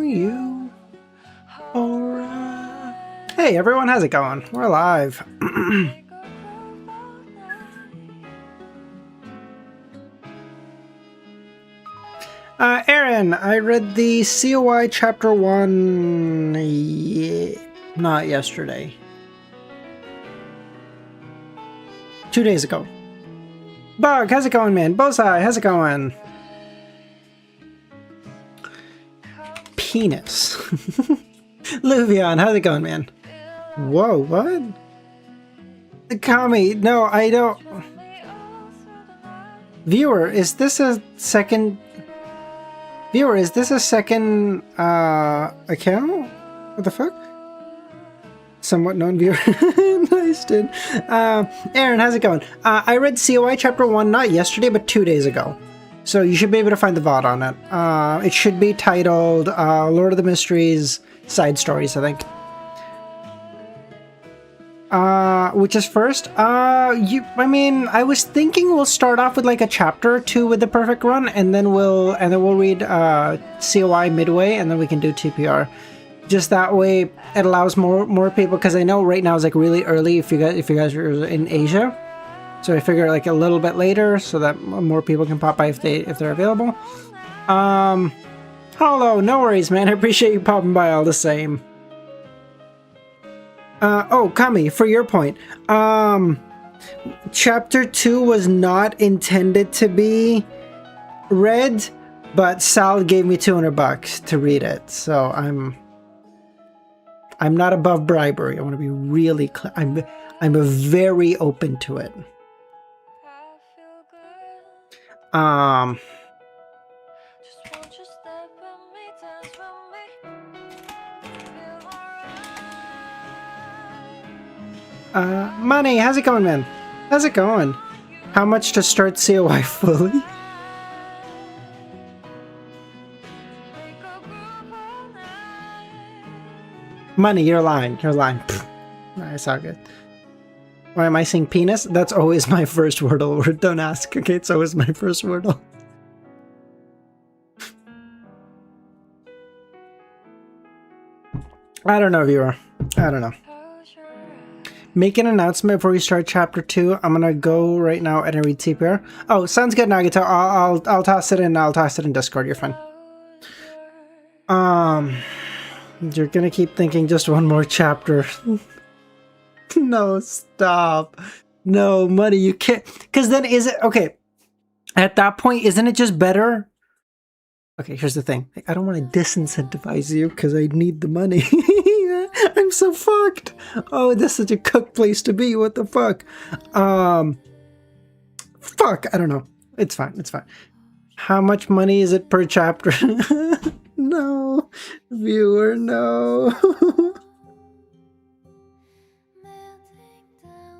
You. Alright. Hey everyone, how's it going? We're live. Aaron, I read the COI chapter 1 not yesterday. 2 days ago. Bug, how's it going, man? Bozai, how's it going? Penis. Luvion, how's it going, man? Whoa, what? Kami, no, I don't... Viewer, is this a second... Viewer, is this a second, account? What the fuck? Somewhat known viewer. Nice, dude. Aaron, how's it going? I read COI chapter 1, not yesterday, but 2 days ago. So you should be able to find the VOD on it. It should be titled, Lord of the Mysteries Side Stories, I think. Which is first? I mean, I was thinking we'll start off with like a chapter or two with the perfect run, and then we'll read COI midway, and then we can do TPR. Just that way, it allows more people, because I know right now is like really early if you guys are in Asia. So I figure like a little bit later, so that more people can pop by if they're available. Hello, no worries, man. I appreciate you popping by all the same. Oh, Kami, for your point, chapter 2 was not intended to be read, but Sal gave me $200 to read it, so I'm not above bribery. I want to be really clear. I'm very open to it. Money, how's it going, man? How's it going? How much to start COI fully? Money, you're lying. You're lying. Nice, all good. Why am I saying penis? That's always my first Wordle word. Don't ask. Okay, it's always my first Wordle. I don't know, viewer. I don't know. Make an announcement before we start chapter 2. I'm gonna go right now and read TPR. Oh, sounds good, Nagito. I'll toss it in. I'll toss it in Discord. You're fine. You're gonna keep thinking just one more chapter. No, stop. No, Money, you can't. Because then is it okay? At that point, isn't it just better? Okay, here's the thing. I don't want to disincentivize you because I need the money. I'm so fucked. Oh, this is such a cooked place to be. What the fuck? Fuck. I don't know. It's fine. It's fine. How much money is it per chapter? No. Viewer, no.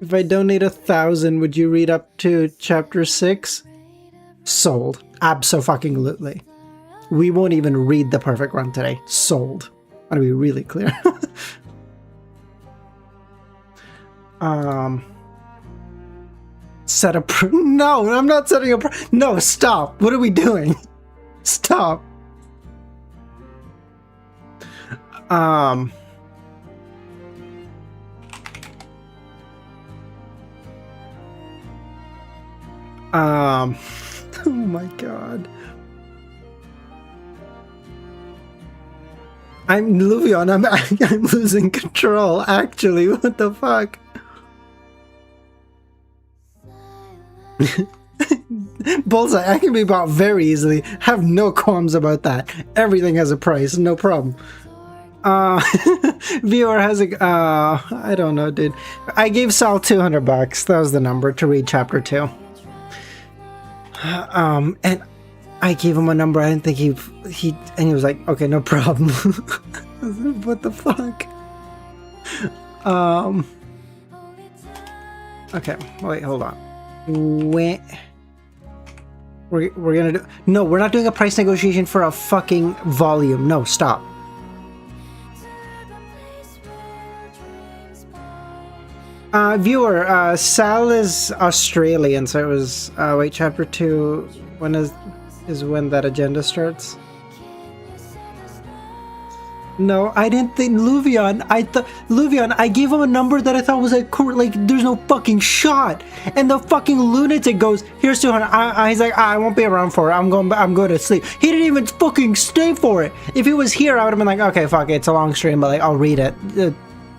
If I donate 1,000, would you read up to chapter 6? Sold. Abso-fucking-lutely. We won't even read the perfect run today. Sold. I want to be really clear. Set a no, I'm not setting a no, stop. What are we doing? Stop. Oh my god. I'm Luvion, I'm losing control, actually. What the fuck? Bullseye, I can be bought very easily. Have no qualms about that. Everything has a price, no problem. Viewer has a I don't know, dude. I gave Sal $200. That was the number to read chapter 2. And I gave him a number. I didn't think he was like, okay, no problem. What the fuck? Okay, wait, hold on. We're gonna do... No, we're not doing a price negotiation for a fucking volume. No, stop. Viewer, Sal is Australian, so it was, wait, chapter 2, when is when that agenda starts? No, I didn't think Luvion. I thought Luvion. I gave him a number that I thought was like there's no fucking shot. And the fucking lunatic goes, "Here's 200." He's like, "I won't be around for it. I'm going to sleep." He didn't even fucking stay for it. If he was here, I would have been like, "Okay, fuck it. It's a long stream, but like I'll read it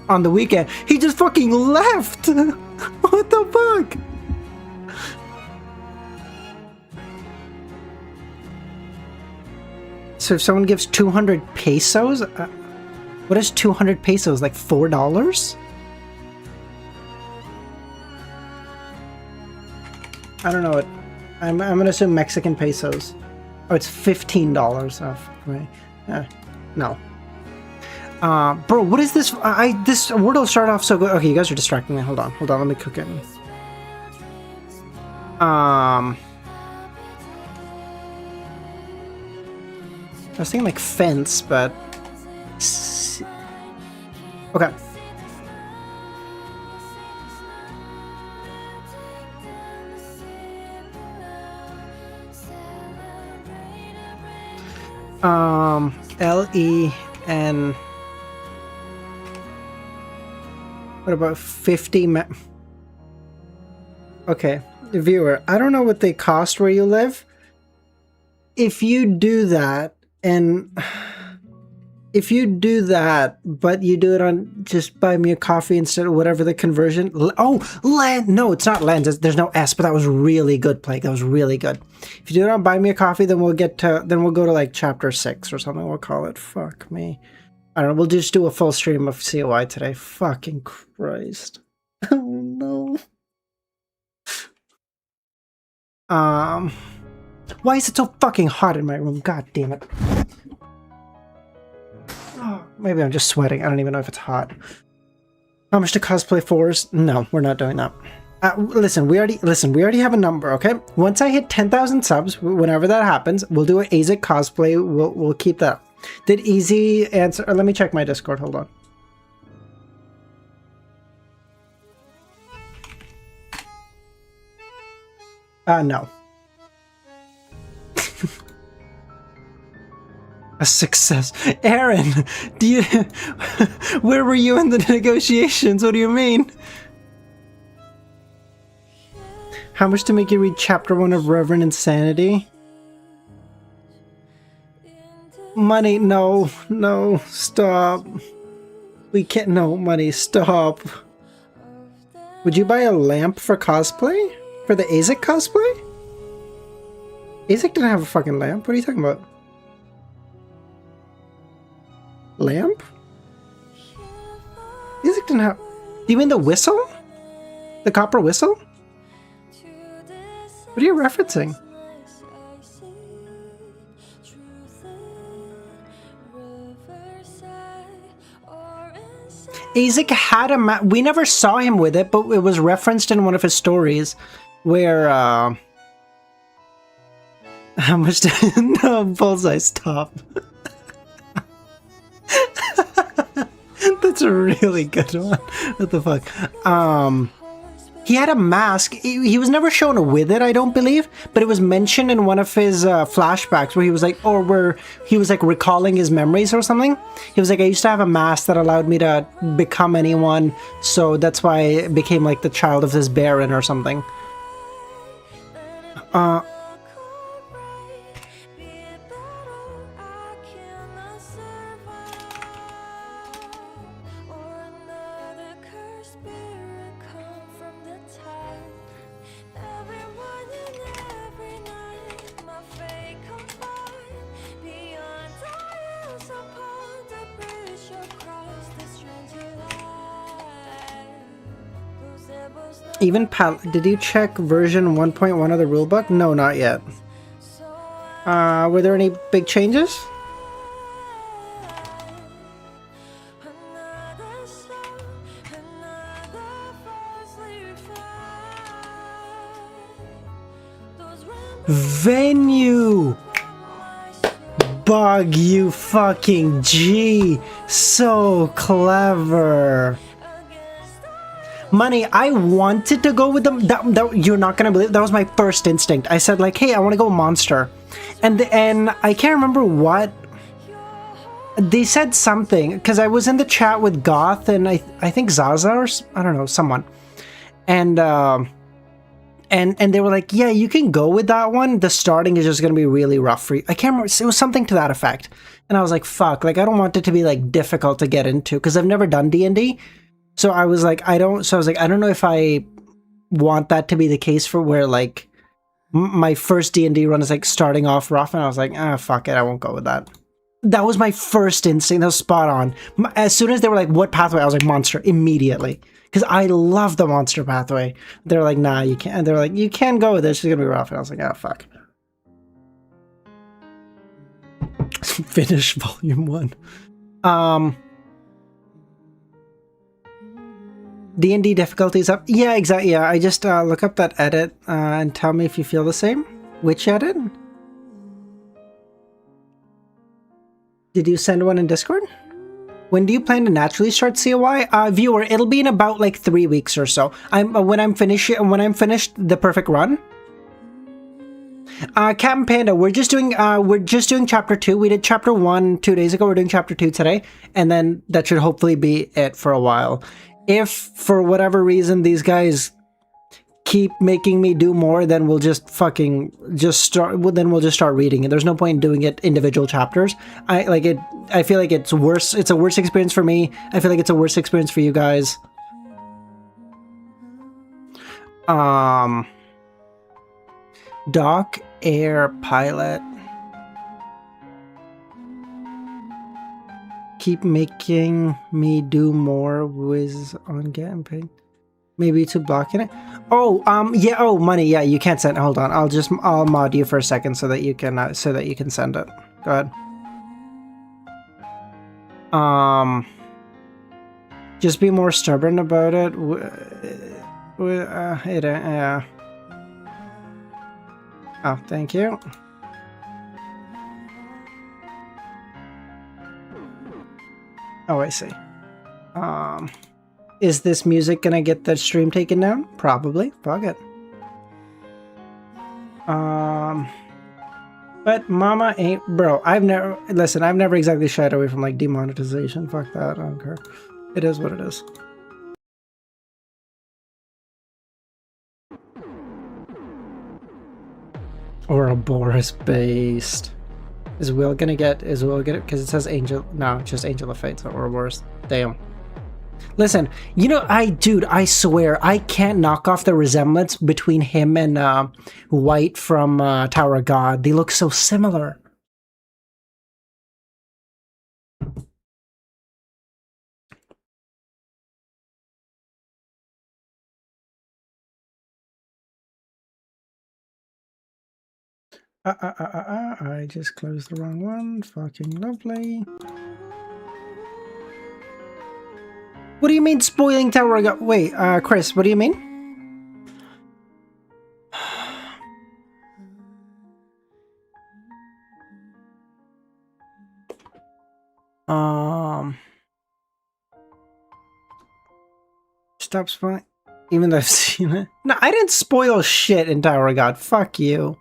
on the weekend." He just fucking left. What the fuck? So if someone gives 200 pesos, what is 200 pesos? Like $4? I don't know what. I'm gonna assume Mexican pesos. Oh, it's $15. Oh, right. No. Bro, what is this? This Wordle started off so good. Okay, you guys are distracting me. Hold on. Let me cook it. I was thinking like fence, but okay. LEN. What about 50? Okay, viewer. I don't know what they cost where you live. If you do that. And if you do that, but you do it on just buy me a coffee instead of whatever the conversion. Oh, Lens. No, it's not Lens. There's no S, but that was really good, Plague. That was really good. If you do it on buy me a coffee, then we'll go to like chapter 6 or something. We'll call it. Fuck me. I don't know. We'll just do a full stream of COI today. Fucking Christ. Oh no. Why is it so fucking hot in my room? God damn it. Oh, maybe I'm just sweating. I don't even know if it's hot. How much to cosplay fours? No, we're not doing that. Listen, we already have a number, okay? Once I hit 10,000 subs, whenever that happens, we'll do an ASIC cosplay. We'll keep that. Did Easy answer? Let me check my Discord. Hold on. No. A success. Aaron, where were you in the negotiations? What do you mean? How much to make you read chapter 1 of Reverend Insanity? Money, no, stop. We can't, no, money, stop. Would you buy a lamp for cosplay? For the ASIC cosplay? ASIC didn't have a fucking lamp. What are you talking about? Lamp? ASIC didn't have... Do you mean the whistle? The copper whistle? What are you referencing? ASIC had a we never saw him with it, but it was referenced in one of his stories where how much no, Bullseye, stop. That's a really good one. What the fuck? He had a mask. He was never shown with it, I don't believe, but it was mentioned in one of his flashbacks where he was like, or where he was like recalling his memories or something. He was like, I used to have a mask that allowed me to become anyone, so that's why it became like the child of this baron or something. Even did you check version 1.1 of the rulebook? No, not yet. Were there any big changes? Venue! Bug, you fucking G! So clever! Money, I wanted to go with them. That you're not gonna believe. That was my first instinct. I said like, hey, I want to go monster, and I can't remember what. They said something, because I was in the chat with Goth and I think Zaza or I don't know, someone. And they were like, yeah, you can go with that one. The starting is just going to be really rough for you. I can't remember. It was something to that effect. And I was like, fuck, like, I don't want it to be like difficult to get into because I've never done D&D. So I was like, I don't know if I want that to be the case for where like my first D&D run is like starting off rough. And I was like, fuck it. I won't go with that. That was my first instinct. That was spot on. As soon as they were like, what pathway? I was like, monster, immediately. Because I love the monster pathway. They're like, nah, you can't. And they're like, you can go with this. It's going to be rough. And I was like, fuck. Finish volume 1. D&D difficulty is up. Yeah, exactly. Yeah, I just look up that edit and tell me if you feel the same. Which edit? Did you send one in Discord? When do you plan to naturally start COI? Viewer, it'll be in about like 3 weeks or so. When I'm finished the perfect run. Captain Panda, we're just doing chapter 2. We did chapter 1 2 days ago. We're doing chapter 2 today, and then that should hopefully be it for a while. If for whatever reason these guys keep making me do more, then we'll just fucking start. Then we'll just start reading it. There's no point in doing it individual chapters. I feel like it's worse. It's a worse experience for me. I feel like it's a worse experience for you guys. Doc Air Pilot. Keep making me do more whiz on campaign. Maybe to blocking it. Oh, yeah. Oh, money. Yeah, you can't send. Hold on. I'll mod you for a second so that you can send it. Go ahead. Just be more stubborn about it. Yeah. Oh, thank you. Oh, I see. Is this music gonna get the stream taken down? Probably. Fuck it. But mama ain't... Bro, I've never exactly shied away from, like, demonetization. Fuck that. I don't care. It is what it is. Ouroboros based. Is Will gonna get it? Because it says Angel. No, just Angel of Fate, so Ouroboros. Damn. Listen, you know, I swear, I can't knock off the resemblance between him and White from Tower of God. They look so similar. I just closed the wrong one. Fucking lovely. What do you mean spoiling Tower of God? Wait, Chris, what do you mean? Stop spoiling. Even though I've seen it. No, I didn't spoil shit in Tower of God. Fuck you.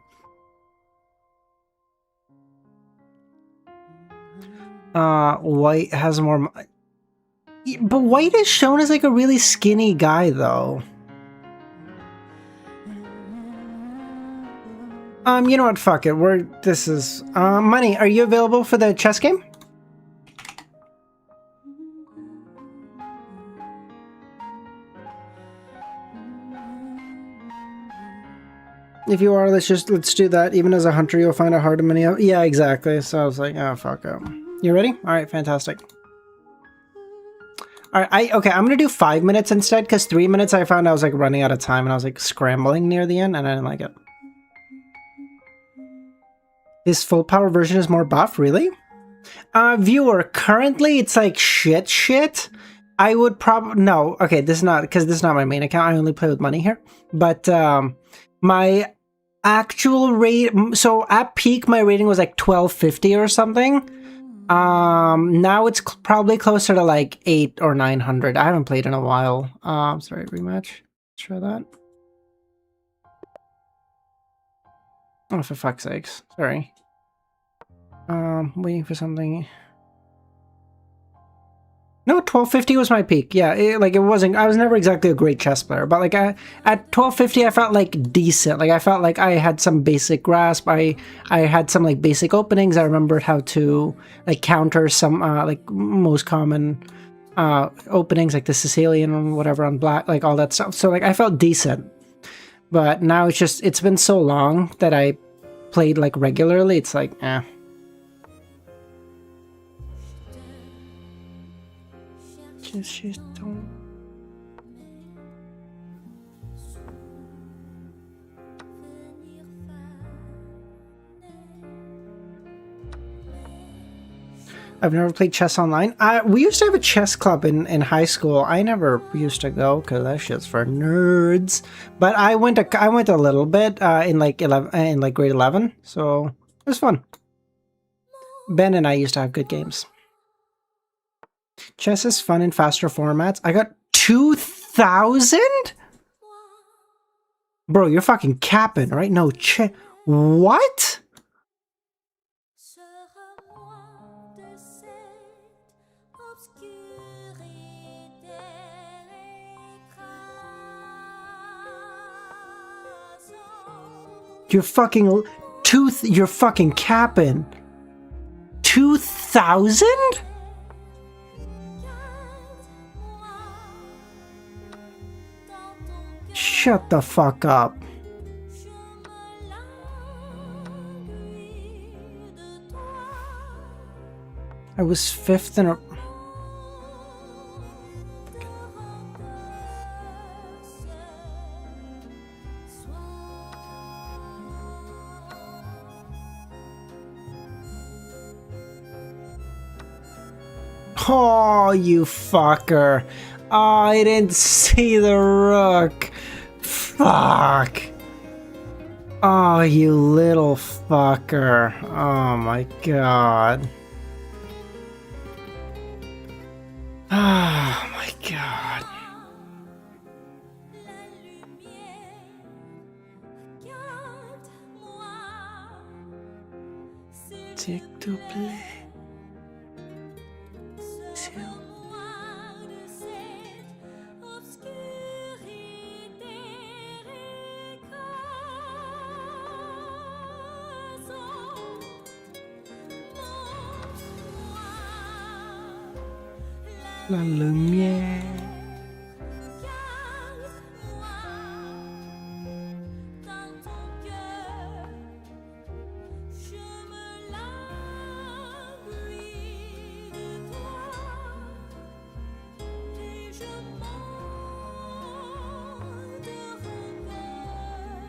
White has more... But White is shown as like a really skinny guy, though. You know what? Fuck it. This is... Money, are you available for the chess game? If you are, let's do that. Even as a hunter, you'll find it hard to many out. Yeah, exactly. So I was like, oh, fuck up. You ready? All right, fantastic. All right, okay, I'm gonna do 5 minutes instead, because 3 minutes I found I was like running out of time and I was like scrambling near the end and I didn't like it. His full power version is more buff, really? Viewer, currently it's like shit. I would probably... No, okay, this is not... Because this is not my main account. I only play with money here. But, my actual rate... So, at peak, my rating was like 1250 or something. Now it's probably closer to like 800 or 900. I haven't played in a while. Sorry, rematch. Let's try that. Oh, for fuck's sakes. Sorry. Waiting for something. No, 1250 was my peak. Yeah, it wasn't. I was never exactly a great chess player, but like at 1250, I felt like decent. Like I felt like I had some basic grasp. I had some like basic openings. I remembered how to like counter some like most common openings, like the Sicilian or whatever on black, like all that stuff. So like I felt decent. But now it's been so long that I played like regularly. It's like, eh. Just don't. I've never played chess online. We used to have a chess club in high school. I never used to go because that shit's for nerds. But I went a little bit in like grade 11, so it was fun. Ben and I used to have good games. Chess is fun in faster formats. I got 2,000? Bro, you're fucking capping, right? No, what? You're fucking you're fucking capping. 2,000? Shut the fuck up. I was 5th in a... Oh, you fucker. Oh, I didn't see the rook. Fuck. Oh, you little fucker. Oh my god. Oh my god. Tick to play. La lumière.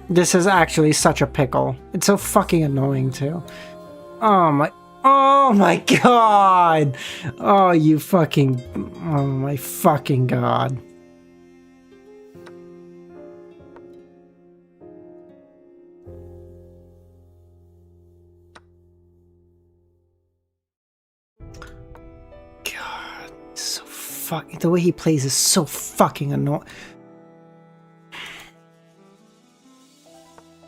This is actually such a pickle. It's so fucking annoying too. Oh my god! Oh, you fucking... Oh my fucking god. God, so fucking... The way he plays is so fucking annoying.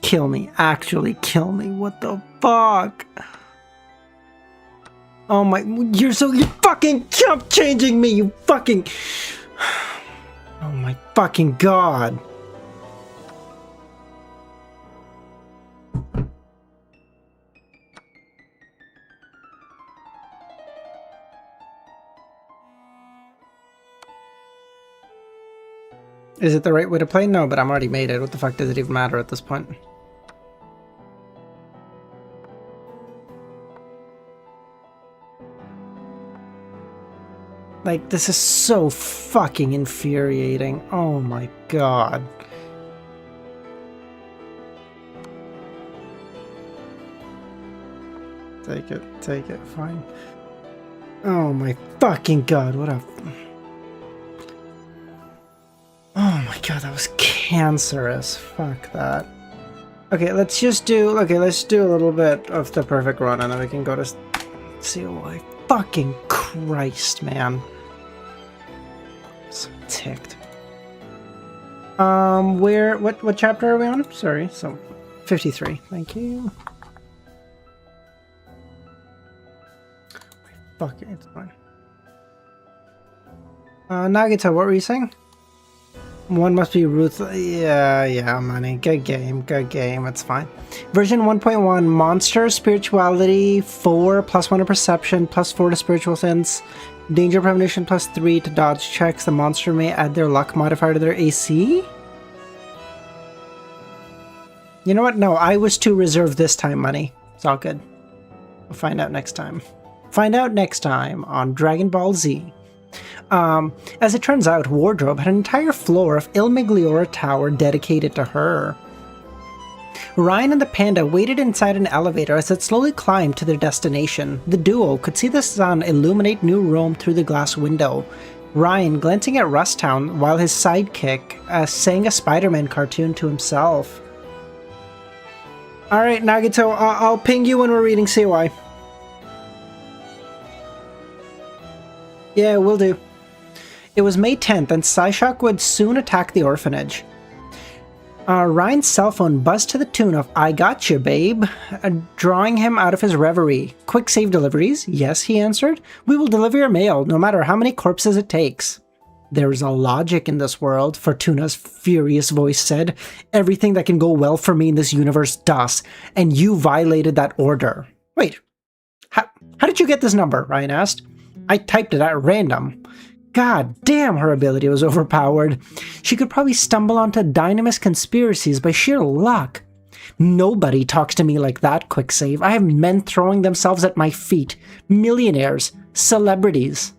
Kill me. Actually kill me. What the fuck? Oh my, you're fucking jump changing me, you fucking... Oh my fucking god. Is it the right way to play? No, but I'm already made it. What the fuck does it even matter at this point? Like, this is so fucking infuriating. Oh my god. Take it, fine. Oh my fucking god, what a... Oh my god, that was cancerous. Fuck that. Okay, let's just do... Okay, let's do a little bit of the perfect run and then we can go to COI. Fucking Christ, man. So ticked. What chapter are we on? Sorry, so 53. Thank you. Fuck it, it's fine. Nagita, what were you saying? One must be ruthless. Yeah, money. Good game, it's fine. Version 1.1, monster, spirituality, 4, +1 to perception, +4 to spiritual sense, danger premonition, +3 to dodge checks. The monster may add their luck modifier to their AC? You know what? No, I was too reserved this time, money. It's all good. We'll find out next time. Find out next time on Dragon Ball Z. As it turns out, Wardrobe had an entire floor of Il Migliore Tower dedicated to her. Ryan and the panda waited inside an elevator as it slowly climbed to their destination. The duo could see the sun illuminate New Rome through the glass window. Ryan glancing at Rusttown while his sidekick sang a Spider-Man cartoon to himself. Alright, Nagito, I'll ping you when we're reading COI. Yeah, will do. It was May 10th, and Psyshock would soon attack the orphanage. Ryan's cell phone buzzed to the tune of "I Gotcha, Babe," drawing him out of his reverie. "Quick save deliveries?" "Yes," he answered. "We will deliver your mail, no matter how many corpses it takes." "There is a logic in this world," Fortuna's furious voice said. "Everything that can go well for me in this universe does, and you violated that order." "Wait, how did you get this number?" Ryan asked. "I typed it at random." God damn, her ability was overpowered. She could probably stumble onto Dynamis conspiracies by sheer luck. "Nobody talks to me like that, Quick Save. I have men throwing themselves at my feet. Millionaires. Celebrities."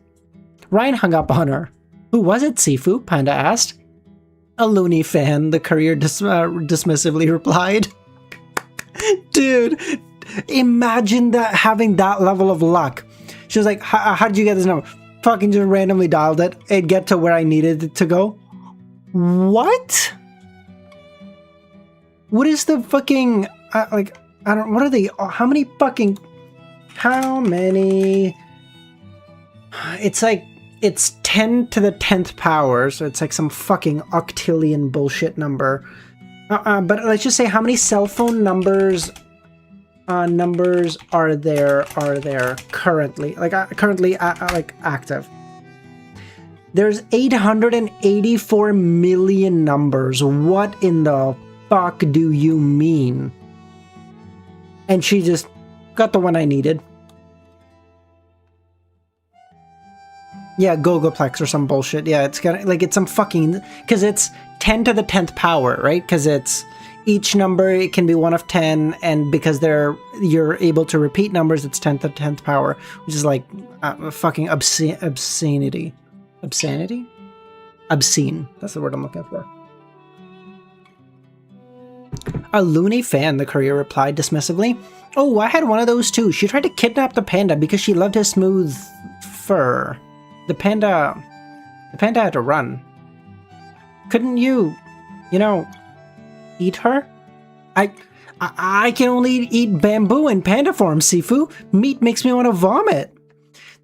Ryan hung up on her. "Who was it, Sifu?" Panda asked. "A loony fan," the courier dismissively replied. Dude, imagine that, having that level of luck. She was like, how did you get this number? Fucking just randomly dialed it and get to where I needed it to go. What? What is the fucking, what are they, how many, it's like, it's 10 to the 10th power, so it's like some fucking octillion bullshit number. But let's just say how many cell phone numbers are there currently, active. There's 884 million numbers. What in the fuck do you mean? And she just got the one I needed. Yeah, Gogaplex or some bullshit. Yeah, it's got it's some fucking, because it's 10 to the 10th power, right? Because it's each number, it can be 1 of 10, and because you're able to repeat numbers, it's 10 to the 10th power, which is like fucking obscenity. Obscenity? Obscene. That's the word I'm looking for. "A loony fan," the courier replied dismissively. "Oh, I had one of those too. She tried to kidnap the panda because she loved his smooth fur. The panda had to run. Couldn't you eat her?" I can only eat bamboo in panda form, Sifu. Meat makes me want to vomit."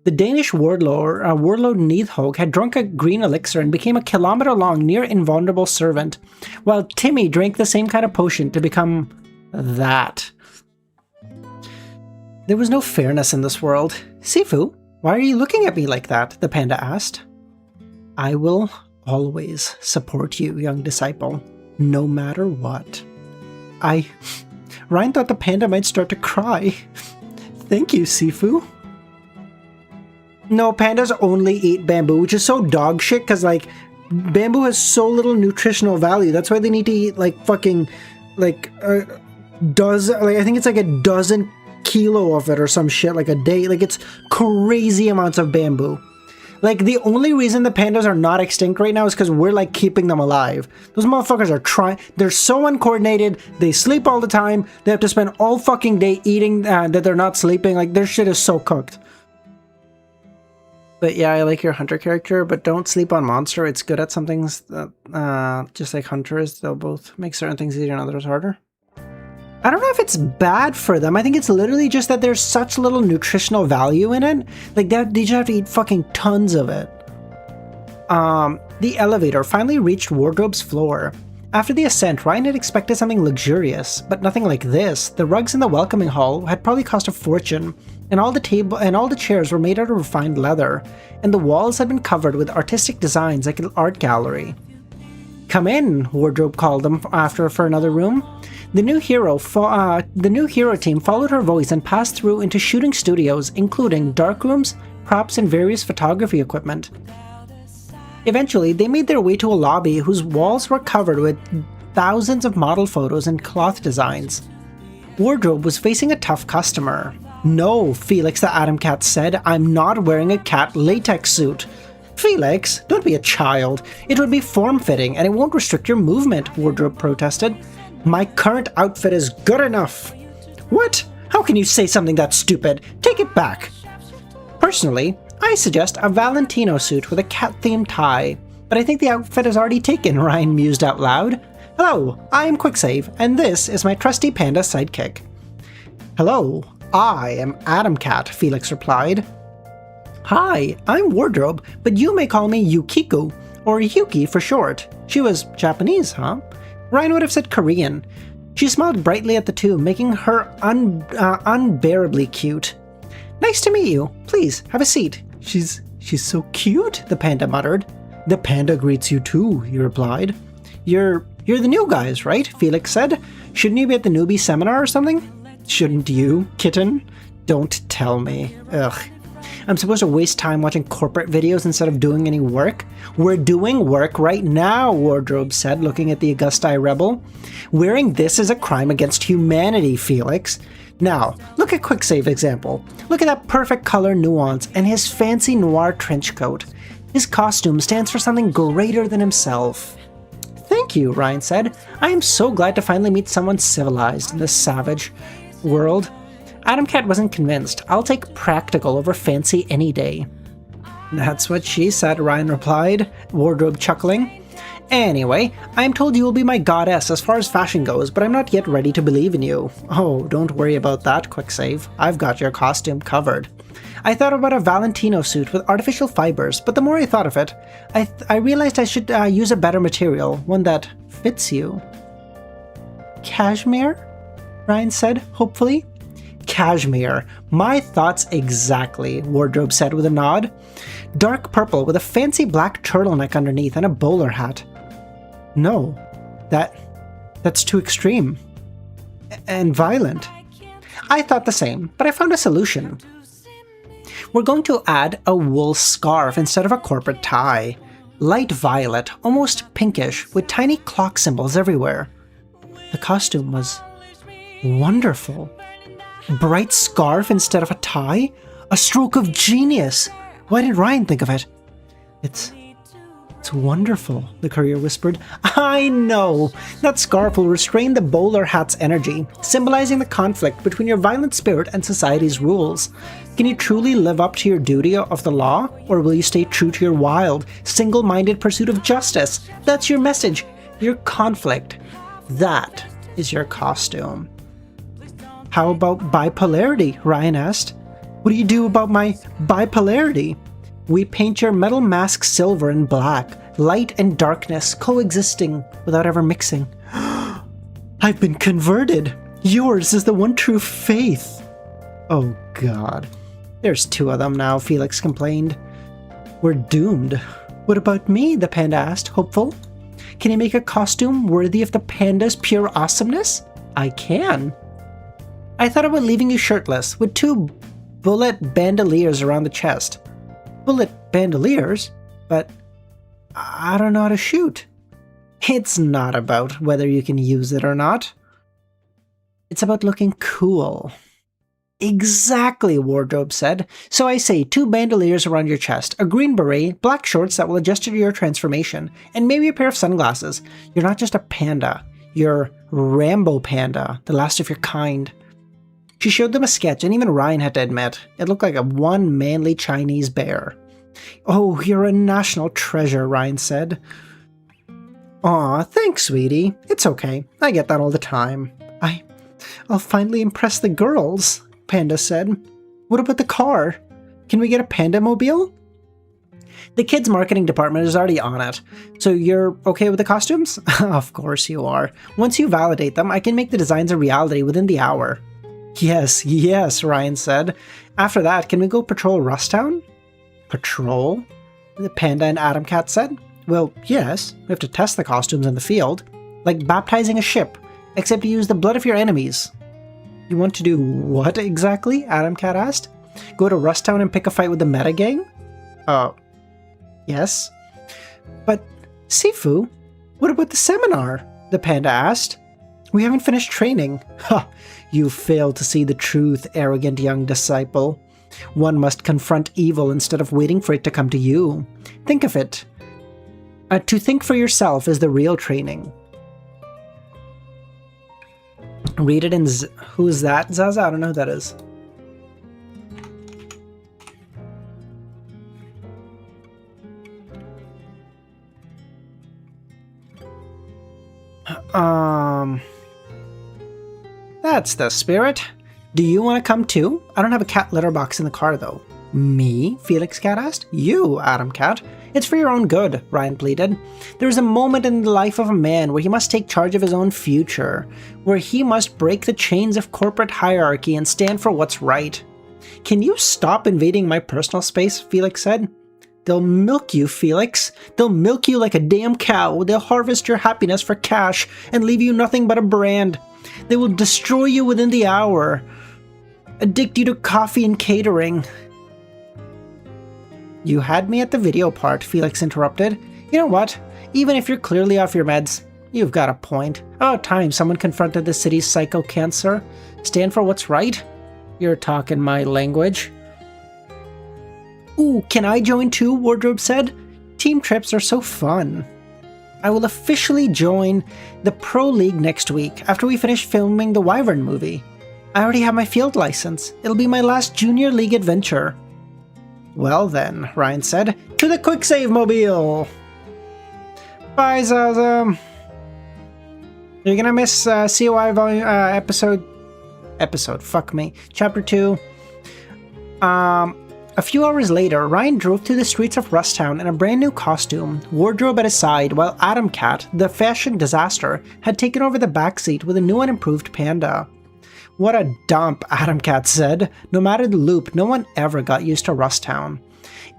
The Danish warlord Neithhog had drunk a green elixir and became a kilometer-long, near-invulnerable servant, while Timmy drank the same kind of potion to become that. There was no fairness in this world. "Sifu, why are you looking at me like that?" the panda asked. "I will always support you, young disciple, no matter what." Ryan thought the panda might start to cry. "Thank you, Sifu." No, pandas only eat bamboo, which is so dog shit, because bamboo has so little nutritional value. That's why they need to eat I think it's like a dozen kilo of it or some shit, a day. It's crazy amounts of bamboo. The only reason the pandas are not extinct right now is because we're keeping them alive. Those motherfuckers are trying. They're so uncoordinated. They sleep all the time. They have to spend all fucking day eating that they're not sleeping. Their shit is so cooked. But yeah, I like your hunter character, but don't sleep on monster. It's good at some things that, just like hunter is. They'll both make certain things easier and others harder. I don't know if it's bad for them. I think it's literally just that there's such little nutritional value in it. They just have to eat fucking tons of it. The elevator finally reached Wardrobe's floor. After the ascent, Ryan had expected something luxurious, but nothing like this. The rugs in the welcoming hall had probably cost a fortune, and all the chairs were made out of refined leather, and the walls had been covered with artistic designs like an art gallery. "Come in," Wardrobe called them for another room. The new hero team followed her voice and passed through into shooting studios, including dark rooms, props, and various photography equipment. Eventually, they made their way to a lobby whose walls were covered with thousands of model photos and cloth designs. Wardrobe was facing a tough customer. "No, Felix," the Atom Cat said, "I'm not wearing a cat latex suit." "Felix, don't be a child. It would be form-fitting and it won't restrict your movement," Wardrobe protested. "My current outfit is good enough." "What? How can you say something that stupid? Take it back." "Personally, I suggest a Valentino suit with a cat-themed tie, but I think the outfit is already taken," Ryan mused out loud. "Hello, I'm Quicksave, and this is my trusty panda sidekick." "Hello, I am Atom Cat," Felix replied. "Hi, I'm Wardrobe, but you may call me Yukiko, or Yuki for short." She was Japanese, huh? Ryan would have said Korean. She smiled brightly at the two, making her unbearably cute. "Nice to meet you. Please, have a seat." She's so cute," the panda muttered. "The panda greets you too," he replied. You're the new guys, right?" Felix said. "Shouldn't you be at the newbie seminar or something?" "Shouldn't you, kitten?" "Don't tell me. Ugh. I'm supposed to waste time watching corporate videos instead of doing any work?" "We're doing work right now," Wardrobe said, looking at the Augusti rebel. "Wearing this is a crime against humanity, Felix. Now, look at Quicksave's example. Look at that perfect color nuance and his fancy noir trench coat. His costume stands for something greater than himself." "Thank you," Ryan said. "I am so glad to finally meet someone civilized in this savage world." Atom Cat wasn't convinced. "I'll take practical over fancy any day." "That's what she said," Ryan replied, Wardrobe chuckling. "Anyway, I'm told you will be my goddess as far as fashion goes, but I'm not yet ready to believe in you." "Oh, don't worry about that, Quicksave. I've got your costume covered." "I thought about a Valentino suit with artificial fibers, but the more I thought of it, I realized I should use a better material, one that fits you." "Cashmere?" Ryan said, hopefully. "Cashmere. My thoughts exactly," Wardrobe said with a nod. "Dark purple with a fancy black turtleneck underneath and a bowler hat." "No, that's too extreme. And violent." "I thought the same, but I found a solution. We're going to add a wool scarf instead of a corporate tie. Light violet, almost pinkish, with tiny clock symbols everywhere." The costume was wonderful. Bright scarf instead of a tie? A stroke of genius! Why didn't Ryan think of it? It's wonderful," the courier whispered. "I know! That scarf will restrain the bowler hat's energy, symbolizing the conflict between your violent spirit and society's rules. Can you truly live up to your duty of the law, or will you stay true to your wild, single-minded pursuit of justice? That's your message, your conflict. That is your costume." "How about bipolarity?" Ryan asked. "What do you do about my bipolarity?" "We paint your metal mask silver and black, light and darkness coexisting without ever mixing." "I've been converted. Yours is the one true faith." "Oh God. There's two of them now," Felix complained. "We're doomed." "What about me?" the panda asked, hopeful. "Can you make a costume worthy of the panda's pure awesomeness?" "I can. I thought about leaving you shirtless, with 2 bullet bandoliers around the chest." "Bullet bandoliers? But I don't know how to shoot." "It's not about whether you can use it or not. It's about looking cool." "Exactly," Wardrobe said. "So I say 2 bandoliers around your chest, a green beret, black shorts that will adjust to your transformation, and maybe a pair of sunglasses. You're not just a panda. You're Rambo Panda, the last of your kind." She showed them a sketch, and even Ryan had to admit, it looked like one manly Chinese bear. "Oh, you're a national treasure," Ryan said. "Aw, thanks, sweetie. It's okay. I get that all the time." I'll finally impress the girls," Panda said. "What about the car? Can we get a panda mobile?" The kids' marketing department is already on it. So you're okay with the costumes? Of course you are. Once you validate them, I can make the designs a reality within the hour. Yes, yes, Ryan said. After that, can we go patrol Rusttown? Patrol? The Panda and Adam Cat said. Well, yes, we have to test the costumes in the field. Like baptizing a ship, except you use the blood of your enemies. You want to do what exactly? Adam Cat asked. Go to Rusttown and pick a fight with the Meta Gang? Yes. But, Sifu, what about the seminar? The Panda asked. We haven't finished training. Ha! You failed to see the truth, arrogant young disciple. One must confront evil instead of waiting for it to come to you. Think of it. To think for yourself is the real training. Read it in who's that, Zaza? I don't know who that is. That's the spirit. Do you want to come too? I don't have a cat litter box in the car though. Me? Felix Cat asked. You, Adam Cat. It's for your own good, Ryan pleaded. There is a moment in the life of a man where he must take charge of his own future, where he must break the chains of corporate hierarchy and stand for what's right. Can you stop invading my personal space? Felix said. They'll milk you, Felix. They'll milk you like a damn cow. They'll harvest your happiness for cash and leave you nothing but a brand. They will destroy you within the hour. Addict you to coffee and catering. You had me at the video part, Felix interrupted. You know what? Even if you're clearly off your meds, you've got a point. About time someone confronted the city's psycho cancer. Stand for what's right? You're talking my language. Ooh, can I join too? Wardrobe said. Team trips are so fun. I will officially join the Pro League next week after we finish filming the Wyvern movie. I already have my field license. It'll be my last Junior League adventure. Well then, Ryan said, to the quick save mobile! Bye, Zaza! You're gonna miss COI volume, fuck me, chapter 2. A few hours later, Ryan drove through the streets of Rusttown in a brand new costume, wardrobe at his side, while Adam Cat, the fashion disaster, had taken over the backseat with a new and improved Panda. What a dump, Adam Cat said. No matter the loop, no one ever got used to Rusttown.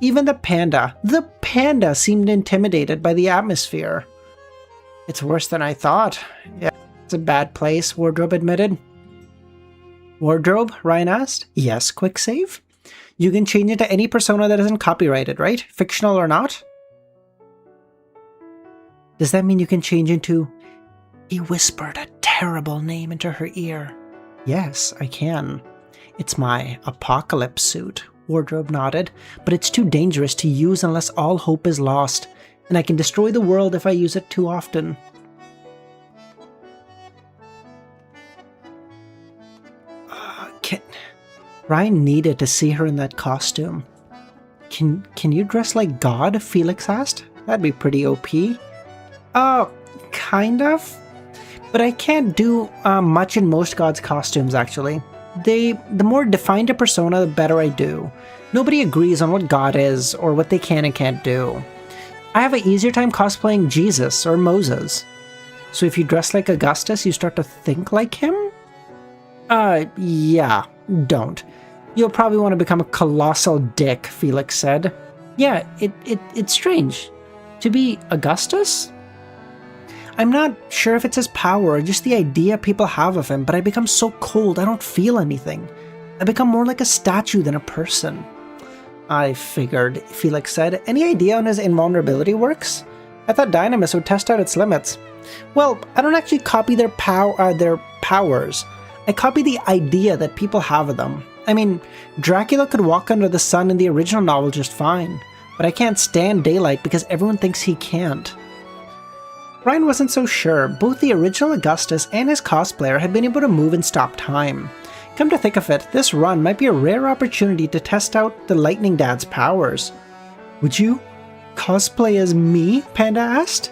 Even the Panda seemed intimidated by the atmosphere. It's worse than I thought. Yeah, it's a bad place, Wardrobe admitted. Wardrobe? Ryan asked. Yes, quick save? You can change it to any persona that isn't copyrighted, right? Fictional or not? Does that mean you can change into... He whispered a terrible name into her ear. Yes, I can. It's my apocalypse suit, Wardrobe nodded, but it's too dangerous to use unless all hope is lost, and I can destroy the world if I use it too often. Ryan needed to see her in that costume. Can you dress like God? Felix asked. That'd be pretty OP. Kind of. But I can't do much in most gods' costumes, actually. The more defined a persona, the better I do. Nobody agrees on what God is, or what they can and can't do. I have an easier time cosplaying Jesus or Moses. So if you dress like Augustus, you start to think like him? Yeah, don't. You'll probably want to become a colossal dick, Felix said. Yeah, it's strange. To be Augustus? I'm not sure if it's his power or just the idea people have of him, but I become so cold I don't feel anything. I become more like a statue than a person. I figured, Felix said. Any idea on his invulnerability works? I thought Dynamis would test out its limits. Well, I don't actually copy their powers. I copy the idea that people have of them. I mean, Dracula could walk under the sun in the original novel just fine, but I can't stand daylight because everyone thinks he can't. Ryan wasn't so sure. Both the original Augustus and his cosplayer had been able to move and stop time. Come to think of it, this run might be a rare opportunity to test out the Lightning Dad's powers. Would you cosplay as me? Panda asked.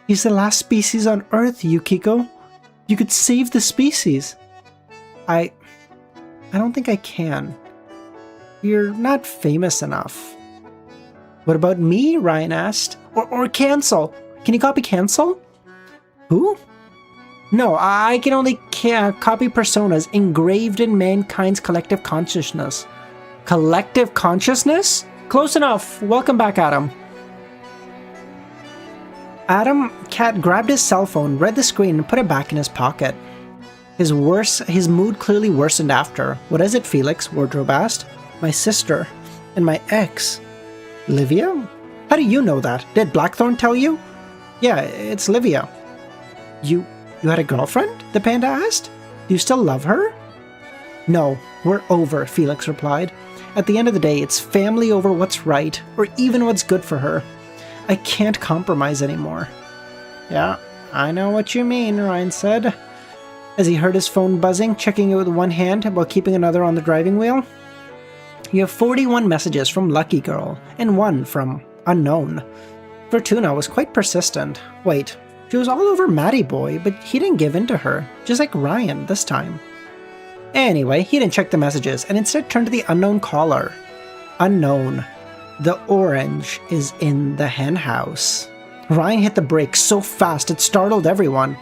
He's the last species on Earth, Yukiko. You could save the species. I don't think I can. You're not famous enough. What about me? Ryan asked. Or cancel. Can you copy cancel? Who? No, I can only copy personas engraved in mankind's collective consciousness. Collective consciousness? Close enough. Welcome back, Adam. Adam Cat grabbed his cell phone, read the screen, and put it back in his pocket. His mood clearly worsened after. What is it, Felix? Wardrobe asked. My sister. And my ex. Livia? How do you know that? Did Blackthorn tell you? Yeah, it's Livia. You had a girlfriend? The panda asked. Do you still love her? No, we're over, Felix replied. At the end of the day, it's family over what's right, or even what's good for her. I can't compromise anymore. Yeah, I know what you mean, Ryan said, as he heard his phone buzzing, checking it with one hand while keeping another on the driving wheel. You have 41 messages from Lucky Girl, and 1 from Unknown. Fortuna was quite persistent. Wait, she was all over Matty Boy, but he didn't give in to her, just like Ryan this time. Anyway, he didn't check the messages, and instead turned to the unknown caller. Unknown. The orange is in the hen house. Ryan hit the brakes so fast it startled everyone.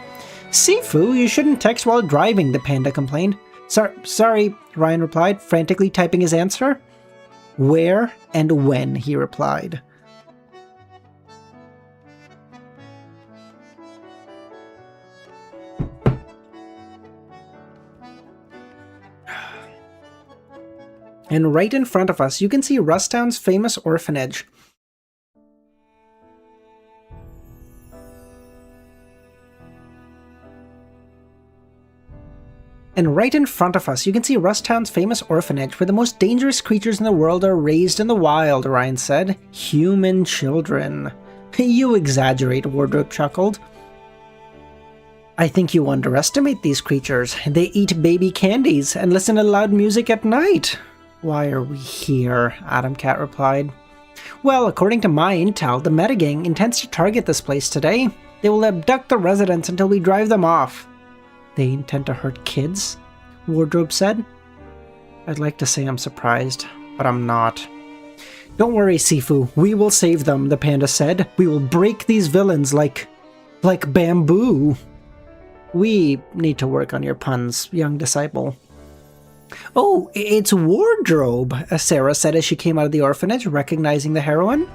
Sifu, you shouldn't text while driving, the panda complained. Sorry, Ryan replied, frantically typing his answer. Where and when, he replied. And right in front of us, you can see Rustown's famous orphanage. And right in front of us, you can see Rustown's famous orphanage, where the most dangerous creatures in the world are raised in the wild, Ryan said. Human children. You exaggerate, Wardrobe chuckled. I think you underestimate these creatures. They eat baby candies and listen to loud music at night. Why are we here? Adam Cat replied. Well, according to my intel, the Metagang intends to target this place today. They will abduct the residents until we drive them off. They intend to hurt kids? Wardrobe said. I'd like to say I'm surprised, but I'm not. Don't worry, Sifu. We will save them, the panda said. We will break these villains like bamboo. We need to work on your puns, young disciple. Oh, it's Wardrobe, Sarah said as she came out of the orphanage, recognizing the heroine.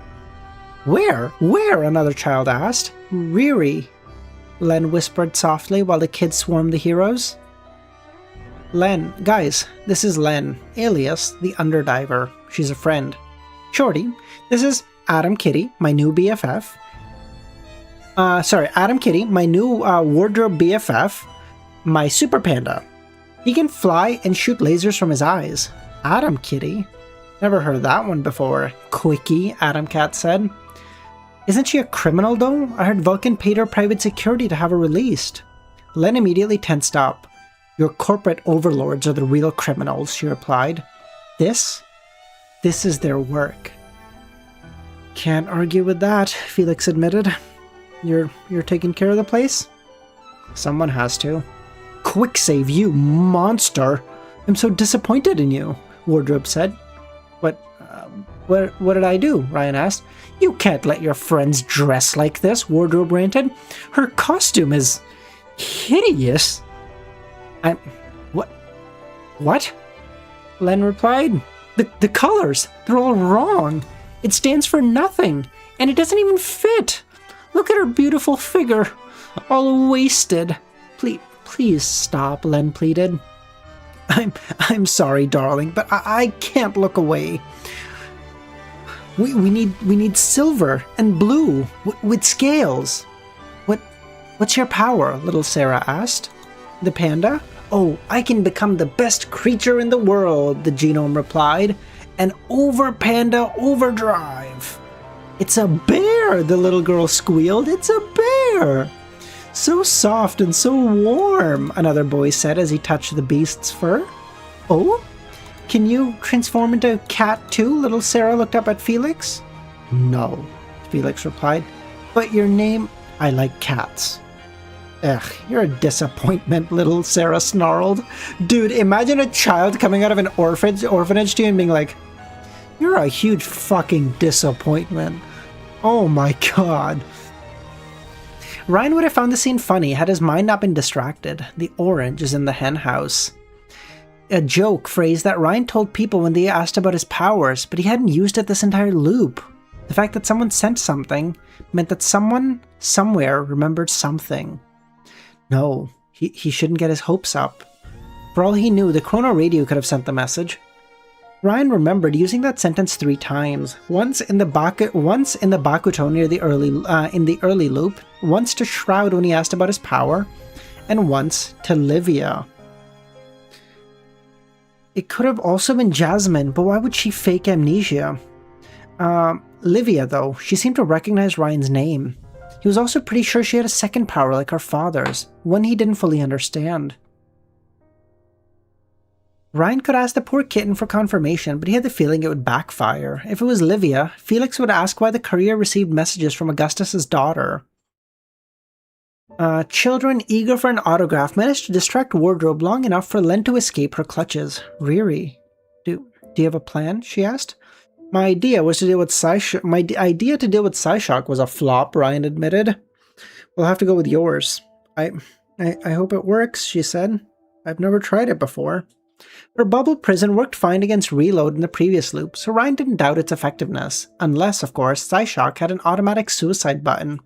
Where? Where? Another child asked. Riri, Len whispered softly while the kids swarmed the heroes. Len, guys, this is Len, alias the Underdiver. She's a friend. Shorty, this is Adam Kitty, my new BFF. Adam Kitty, my new Wardrobe BFF, my super panda. He can fly and shoot lasers from his eyes. Adam Kitty? Never heard that one before. Quickie, Adam Cat said. Isn't she a criminal though? I heard Vulcan paid her private security to have her released. Len immediately tensed up. Your corporate overlords are the real criminals, she replied. This is their work. Can't argue with that, Felix admitted. You're taking care of the place? Someone has to. Quick save, you monster! I'm so disappointed in you, Wardrobe said. What did I do? Ryan asked. You can't let your friends dress like this, Wardrobe ranted. Her costume is hideous. What? Len replied. The colors, they're all wrong. It stands for nothing, and it doesn't even fit. Look at her beautiful figure, all wasted. Please stop, Len pleaded. I'm sorry, darling, but I can't look away. We need silver and blue with scales. What's your power? Little Sarah asked. The panda? Oh, I can become the best creature in the world, the genome replied. An over-panda overdrive. It's a bear, the little girl squealed. It's a bear. So soft and so warm, another boy said as he touched the beast's fur. Oh? Can you transform into a cat too? Little Sarah looked up at Felix. No, Felix replied. But your name... I like cats. Ugh, you're a disappointment, little Sarah snarled. Dude, imagine a child coming out of an orphanage to you and being like, You're a huge fucking disappointment. Oh my god. Ryan would have found the scene funny had his mind not been distracted. The orange is in the hen house. A joke phrase that Ryan told people when they asked about his powers, but he hadn't used it this entire loop. The fact that someone sent something meant that someone, somewhere, remembered something. No, he shouldn't get his hopes up. For all he knew, the chrono radio could have sent the message. Ryan remembered using that sentence 3 times. Once in the Bakuto near the early loop, once to Shroud when he asked about his power, and once to Livia. It could have also been Jasmine, but why would she fake amnesia? Livia, though, she seemed to recognize Ryan's name. He was also pretty sure she had a second power like her father's, one he didn't fully understand. Ryan could ask the poor kitten for confirmation, but he had the feeling it would backfire. If it was Livia, Felix would ask why the courier received messages from Augustus's daughter. Children eager for an autograph managed to distract Wardrobe long enough for Len to escape her clutches. Riri, do you have a plan? She asked. My idea to deal with Psyshock was a flop, Ryan admitted. We'll have to go with yours. I hope it works, she said. I've never tried it before. Her bubble prison worked fine against reload in the previous loop, so Ryan didn't doubt its effectiveness, unless, of course, Psyshock had an automatic suicide button.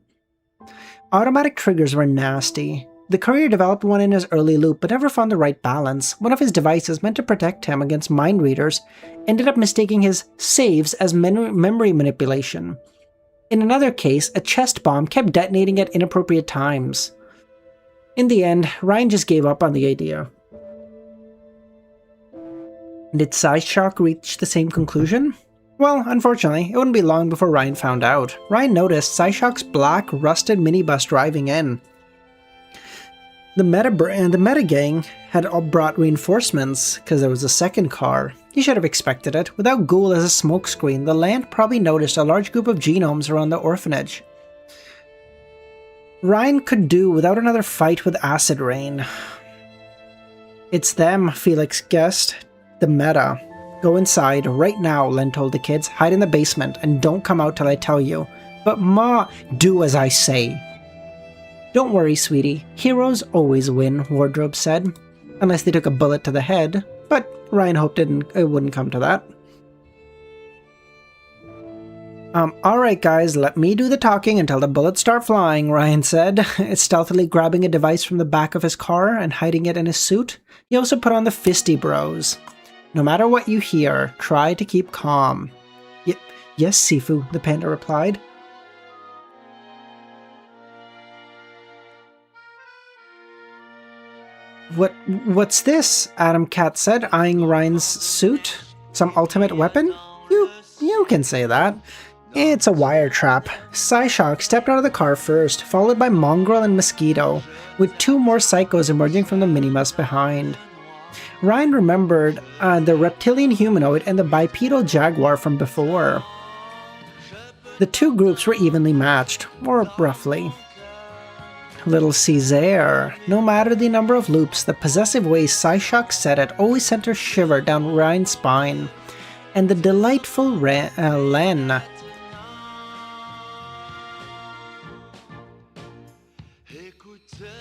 Automatic triggers were nasty. The courier developed one in his early loop, but never found the right balance. One of his devices meant to protect him against mind readers ended up mistaking his saves as memory manipulation. In another case, a chest bomb kept detonating at inappropriate times. In the end, Ryan just gave up on the idea. Did Psyshock reach the same conclusion? Well, unfortunately, it wouldn't be long before Ryan found out. Ryan noticed Psyshock's black, rusted minibus driving in. The Meta gang had all brought reinforcements, because there was a second car. He should have expected it. Without Ghoul as a smokescreen, the land probably noticed a large group of genomes around the orphanage. Ryan could do without another fight with Acid Rain. It's them, Felix guessed. The Meta. Go inside, right now, Len told the kids. Hide in the basement, and don't come out till I tell you. But Ma, do as I say. Don't worry, sweetie. Heroes always win, Wardrobe said. Unless they took a bullet to the head. But Ryan hoped it wouldn't come to that. Alright guys, let me do the talking until the bullets start flying, Ryan said, stealthily grabbing a device from the back of his car and hiding it in his suit. He also put on the fisty bros. No matter what you hear, try to keep calm. Yes, Sifu, the panda replied. What's this? Adam Cat said, eyeing Ryan's suit. Some ultimate weapon? You can say that. It's a wire trap. Psyshock stepped out of the car first, followed by Mongrel and Mosquito, with 2 more psychos emerging from the minibus behind. Ryan remembered the reptilian humanoid and the bipedal jaguar from before. The 2 groups were evenly matched, or roughly. Little Caesar. No matter the number of loops, the possessive way Psyshock said it always sent a shiver down Ryan's spine. And the delightful Len.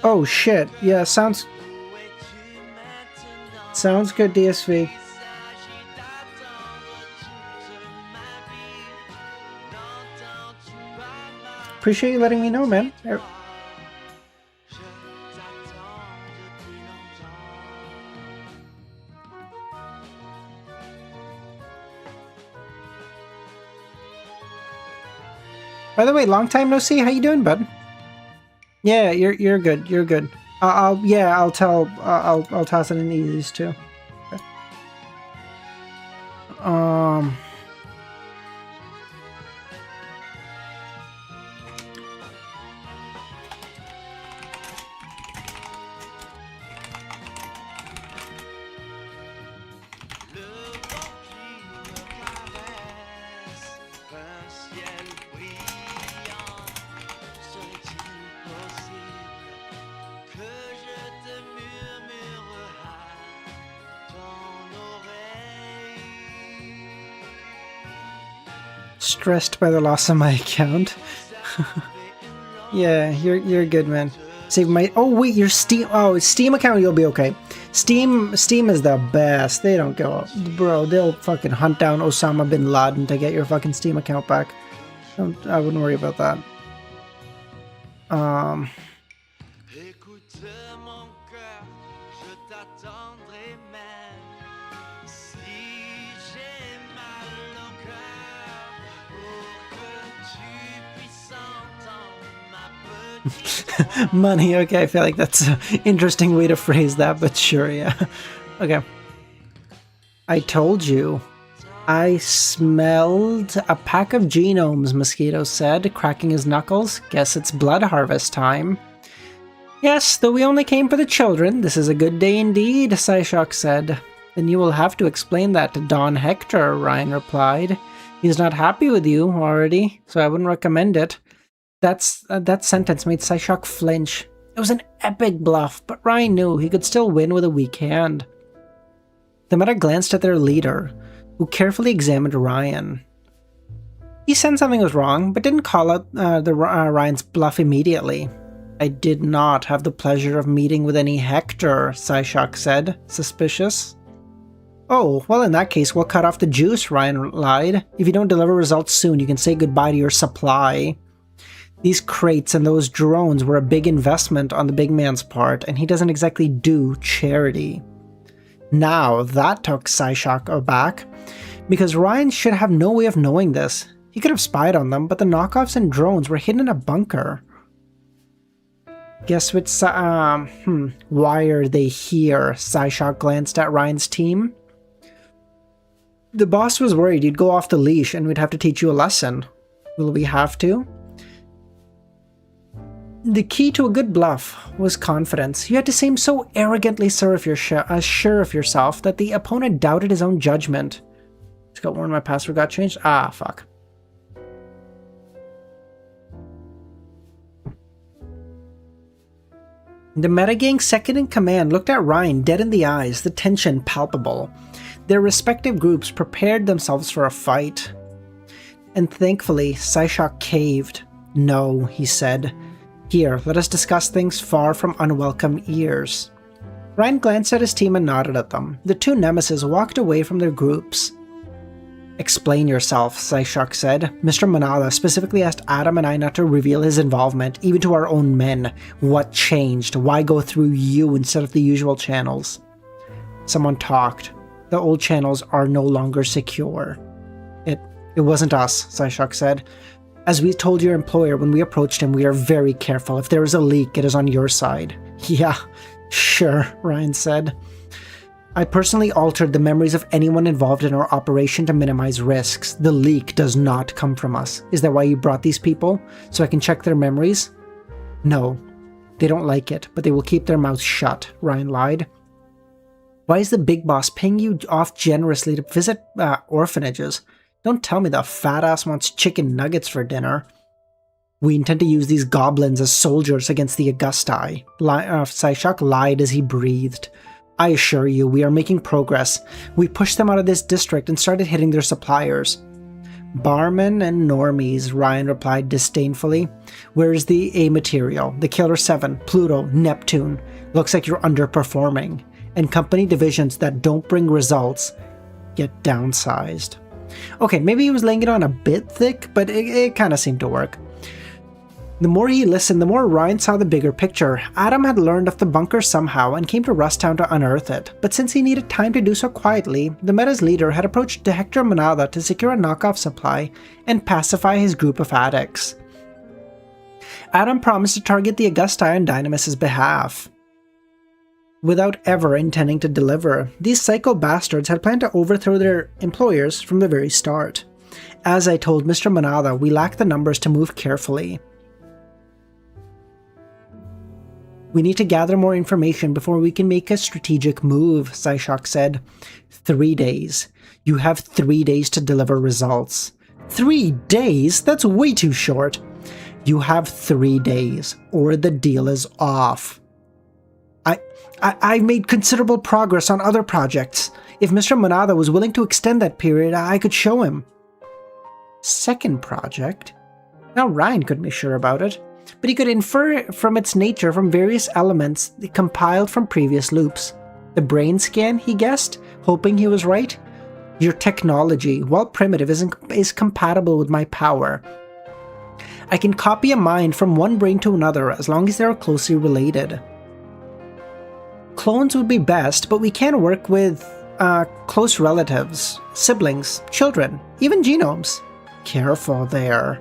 Oh shit, yeah, sounds good, DSV. Appreciate you letting me know, man. By the way, long time no see. How you doing, bud? Yeah, you're good. You're good. I'll toss it in these too. Okay. Stressed by the loss of my account. Yeah, you're good, man. Save my... Oh, wait, your Steam... Oh, Steam account, you'll be okay. Steam is the best. They don't go... Bro, they'll fucking hunt down Osama bin Laden to get your fucking Steam account back. I wouldn't worry about that. Money, okay, I feel like that's an interesting way to phrase that, but sure, yeah. Okay. I told you. I smelled a pack of genomes, Mosquito said, cracking his knuckles. Guess it's blood harvest time. Yes, though we only came for the children. This is a good day indeed, Psyshock said. Then you will have to explain that to Don Hector, Ryan replied. He's not happy with you already, so I wouldn't recommend it. That sentence made Psyshock flinch. It was an epic bluff, but Ryan knew he could still win with a weak hand. The meta glanced at their leader, who carefully examined Ryan. He sensed something was wrong, but didn't call out Ryan's bluff immediately. I did not have the pleasure of meeting with any Hector, Psyshock said, suspicious. Oh, well in that case we'll cut off the juice, Ryan lied. If you don't deliver results soon, you can say goodbye to your supply. These crates and those drones were a big investment on the big man's part, and he doesn't exactly do charity. Now, that took Psyshock aback, because Ryan should have no way of knowing this. He could have spied on them, but the knockoffs and drones were hidden in a bunker. Guess which, why are they here? Psyshock glanced at Ryan's team. The boss was worried you'd go off the leash and we'd have to teach you a lesson. Will we have to? The key to a good bluff was confidence. You had to seem so arrogantly sure of yourself that the opponent doubted his own judgment. Just got warned my password got changed. Ah, fuck. The metagang second in command looked at Ryan dead in the eyes, the tension palpable. Their respective groups prepared themselves for a fight. And thankfully, Psyshock caved. No, he said. Here, let us discuss things far from unwelcome ears. Ryan glanced at his team and nodded at them. The two nemesis walked away from their groups. Explain yourself, Psyshock said. Mr. Manala specifically asked Adam and I not to reveal his involvement, even to our own men. What changed? Why go through you instead of the usual channels? Someone talked. The old channels are no longer secure. It wasn't us, Psyshock said. As we told your employer when we approached him, we are very careful. If there is a leak, it is on your side. Yeah, sure, Ryan said. I personally altered the memories of anyone involved in our operation to minimize risks. The leak does not come from us. Is that why you brought these people? So I can check their memories? No. They don't like it, but they will keep their mouths shut, Ryan lied. Why is the big boss paying you off generously to visit orphanages? Don't tell me the fat ass wants chicken nuggets for dinner. We intend to use these goblins as soldiers against the Augusti. Psyshock lied as he breathed. I assure you, we are making progress. We pushed them out of this district and started hitting their suppliers. Barmen and normies, Ryan replied disdainfully. Where's the A material? The Killer 7, Pluto, Neptune. Looks like you're underperforming. And company divisions that don't bring results get downsized. Okay, maybe he was laying it on a bit thick, but it kind of seemed to work. The more he listened, the more Ryan saw the bigger picture. Adam had learned of the bunker somehow and came to Rusttown to unearth it, but since he needed time to do so quietly, the meta's leader had approached Hector Manada to secure a knockoff supply and pacify his group of addicts. Adam promised to target the Augusti on Dynamis' behalf. Without ever intending to deliver, these psycho bastards had planned to overthrow their employers from the very start. As I told Mr. Manada, we lack the numbers to move carefully. We need to gather more information before we can make a strategic move, Psyshock said. 3 days. You have 3 days to deliver results. 3 days? That's way too short. You have 3 days, or the deal is off. I've made considerable progress on other projects. If Mr. Manada was willing to extend that period, I could show him. second project? Now Ryan couldn't be sure about it, but he could infer from its nature from various elements compiled from previous loops. The brain scan, he guessed, hoping he was right. Your technology, while primitive, is compatible with my power. I can copy a mind from one brain to another as long as they are closely related. Clones would be best, but we can work with close relatives, siblings, children, even genomes. Careful there.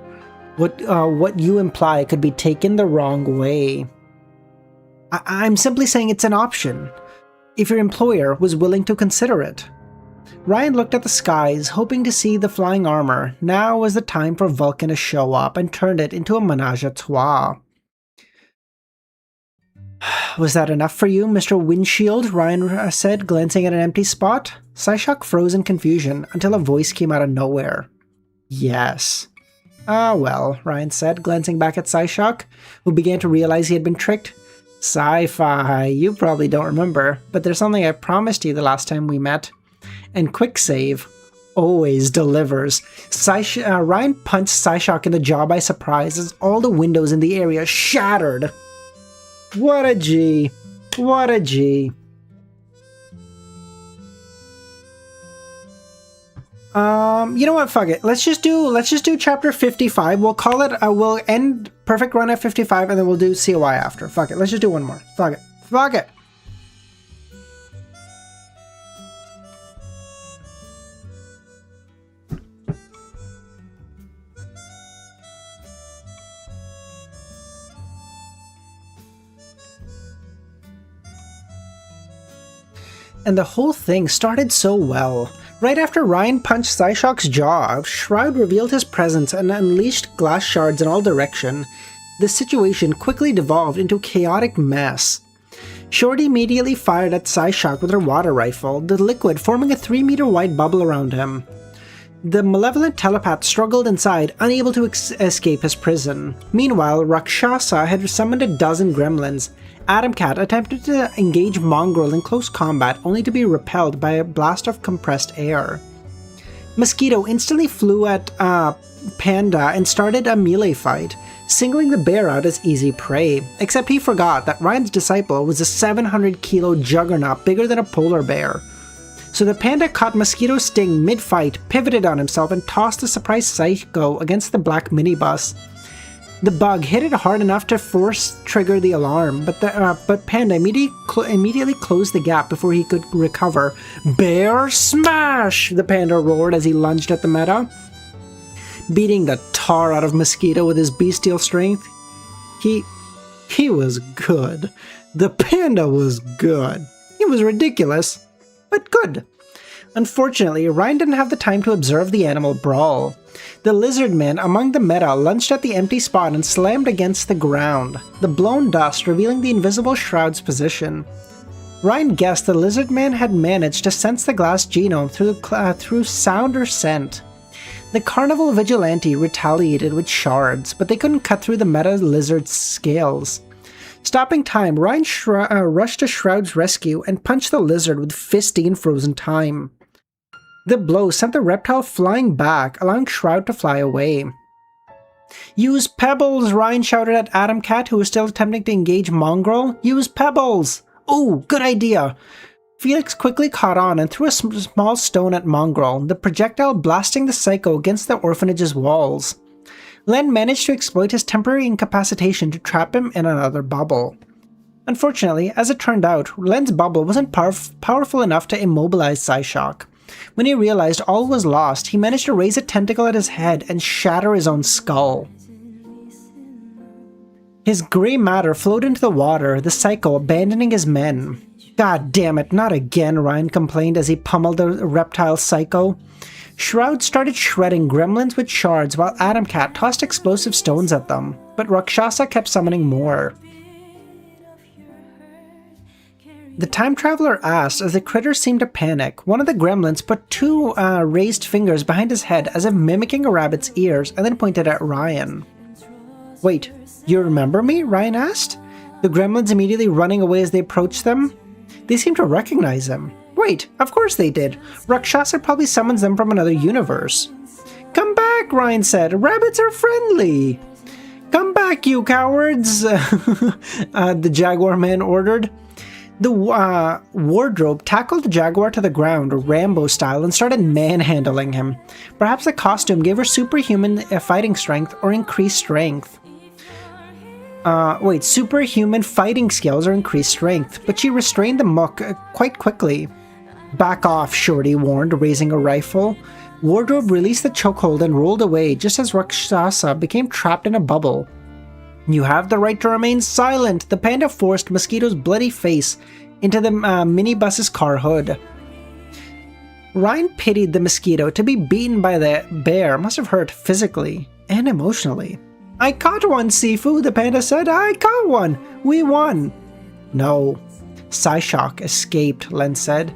What you imply could be taken the wrong way. I'm simply saying it's an option, if your employer was willing to consider it. Ryan looked at the skies, hoping to see the flying armor. Now was the time for Vulcan to show up and turn it into a menage a trois. Was that enough for you, Mr. Windshield? Ryan said, glancing at an empty spot. Psyshock froze in confusion until a voice came out of nowhere. Yes. Ah, well, Ryan said, glancing back at Psyshock, who began to realize he had been tricked. Sci-fi, you probably don't remember, but there's something I promised you the last time we met. And quick save always delivers. Ryan punched Psyshock in the jaw by surprise as all the windows in the area shattered. What a G. What a G. You know what? Fuck it. Let's just do chapter 55. We'll call it. We'll end Perfect Run at 55, and then we'll do COI after. Fuck it. Let's just do one more. Fuck it. Fuck it. And the whole thing started so well. Right after Ryan punched Psyshock's jaw, Shroud revealed his presence and unleashed glass shards in all directions. The situation quickly devolved into a chaotic mess. Short immediately fired at Psyshock with her water rifle, the liquid forming a 3-meter wide bubble around him. The malevolent telepath struggled inside, unable to escape his prison. Meanwhile, Rakshasa had summoned a dozen gremlins. Atom Cat attempted to engage Mongrel in close combat, only to be repelled by a blast of compressed air. Mosquito instantly flew at Panda and started a melee fight, singling the bear out as easy prey, except he forgot that Ryan's disciple was a 700-kilo juggernaut bigger than a polar bear. So the panda caught Mosquito's sting mid-fight, pivoted on himself, and tossed the surprise Psycho against the black minibus. The bug hit it hard enough to force trigger the alarm, but Panda immediately closed the gap before he could recover. Bear smash! The panda roared as he lunged at the meta, beating the tar out of Mosquito with his bestial strength. He was good. The panda was good. He was ridiculous, but good. Unfortunately, Ryan didn't have the time to observe the animal brawl. The lizard man among the meta lunged at the empty spot and slammed against the ground, the blown dust revealing the invisible Shroud's position. Ryan guessed the lizard man had managed to sense the glass genome through sound or scent. The carnival vigilante retaliated with shards, but they couldn't cut through the meta lizard's scales. Stopping time, Ryan rushed to Shroud's rescue and punched the lizard with fistine frozen time. The blow sent the reptile flying back, allowing Shroud to fly away. Use pebbles! Ryan shouted at Atom Cat, who was still attempting to engage Mongrel. Use pebbles! Oh, good idea! Felix quickly caught on and threw a small stone at Mongrel, the projectile blasting the Psycho against the orphanage's walls. Len managed to exploit his temporary incapacitation to trap him in another bubble. Unfortunately, as it turned out, Len's bubble wasn't powerful enough to immobilize Psyshock. When he realized all was lost, he managed to raise a tentacle at his head and shatter his own skull. His grey matter flowed into the water, the Psycho abandoning his men. God damn it, not again, Ryan complained as he pummeled the reptile Psycho. Shroud started shredding gremlins with shards while Atom Cat tossed explosive stones at them, but Rakshasa kept summoning more. The time traveler asked as the critter seemed to panic. One of the gremlins put two raised fingers behind his head as if mimicking a rabbit's ears and then pointed at Ryan. Wait, you remember me? Ryan asked, the gremlins immediately running away as they approached them. They seemed to recognize him. Wait, of course they did. Rakshasa probably summons them from another universe. Come back! back, Ryan said. Rabbits are friendly. Come back, you cowards, the Jaguar man ordered. The wardrobe tackled the Jaguar to the ground, Rambo style, and started manhandling him. Perhaps the costume gave her superhuman fighting strength or increased strength. Superhuman fighting skills or increased strength, but she restrained the muck quite quickly. Back off, Shorty warned, raising a rifle. Wardrobe released the chokehold and rolled away just as Rakshasa became trapped in a bubble. You have the right to remain silent, the panda forced Mosquito's bloody face into the minibus's car hood. Ryan pitied the Mosquito. To be beaten by the bear must have hurt physically and emotionally. I caught one, Sifu, the panda said. I caught one. We won. No. Psyshock escaped, Len said.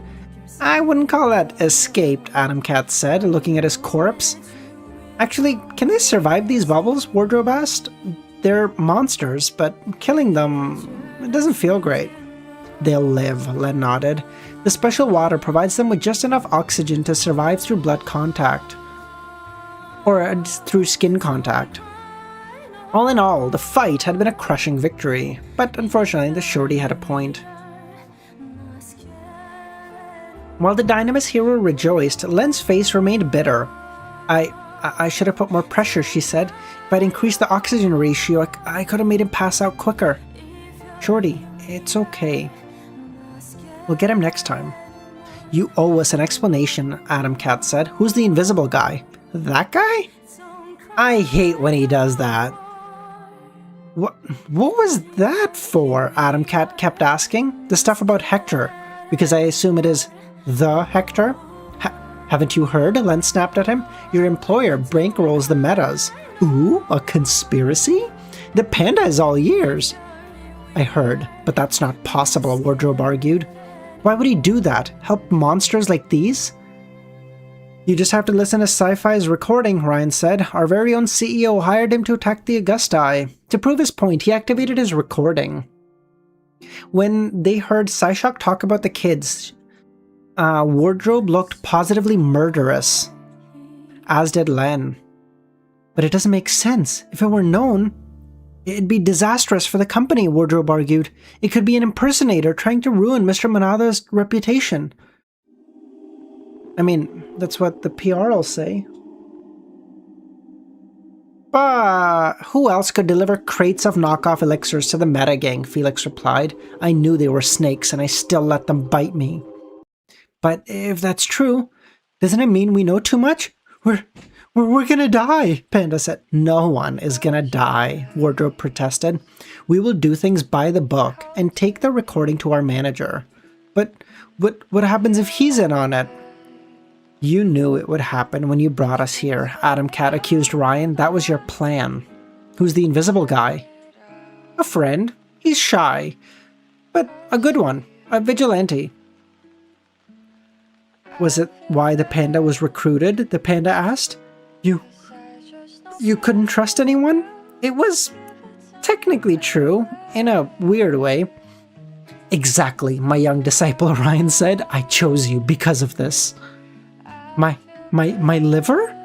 I wouldn't call that escaped, Adam Cat said, looking at his corpse. Actually, can they survive these bubbles? Wardrobe asked. They're monsters, but killing them, it doesn't feel great. They'll live, Len nodded. The special water provides them with just enough oxygen to survive through blood contact. Or through skin contact. All in all, the fight had been a crushing victory, but unfortunately the shorty had a point. While the Dynamis hero rejoiced, Len's face remained bitter. I should have put more pressure, she said. If I'd increased the oxygen ratio, I could have made him pass out quicker. Shorty, it's okay. We'll get him next time. You owe us an explanation, Adam Cat said. Who's the invisible guy? That guy? I hate when he does that. What was that for? Adam Cat kept asking. The stuff about Hector, because I assume it is the Hector? Haven't you heard? Len snapped at him. Your employer bankrolls the metas. Ooh, a conspiracy? The panda is all ears. I heard, but that's not possible, Wardrobe argued. Why would he do that? Help monsters like these? You just have to listen to Sci-Fi's recording, Ryan said. Our very own CEO hired him to attack the Augusti. To prove his point, he activated his recording. When they heard Psyshock talk about the kids, Wardrobe looked positively murderous, as did Len. But it doesn't make sense. If it were known, it'd be disastrous for the company, Wardrobe argued. It could be an impersonator trying to ruin Mr. Manada's reputation. I mean, that's what the PR will say. But who else could deliver crates of knockoff elixirs to the meta gang? Felix replied. I knew they were snakes and I still let them bite me. But if that's true, doesn't it mean we know too much? We're gonna die, Panda said. No one is gonna die, Wardrobe protested. We will do things by the book and take the recording to our manager. But what happens if he's in on it? You knew it would happen when you brought us here, Adam Cat accused Ryan. That was your plan. Who's the invisible guy? A friend. He's shy. But a good one. A vigilante. Was it why the panda was recruited? The panda asked. You couldn't trust anyone? It was technically true, in a weird way. Exactly, my young disciple, Ryan said. I chose you because of this. My liver?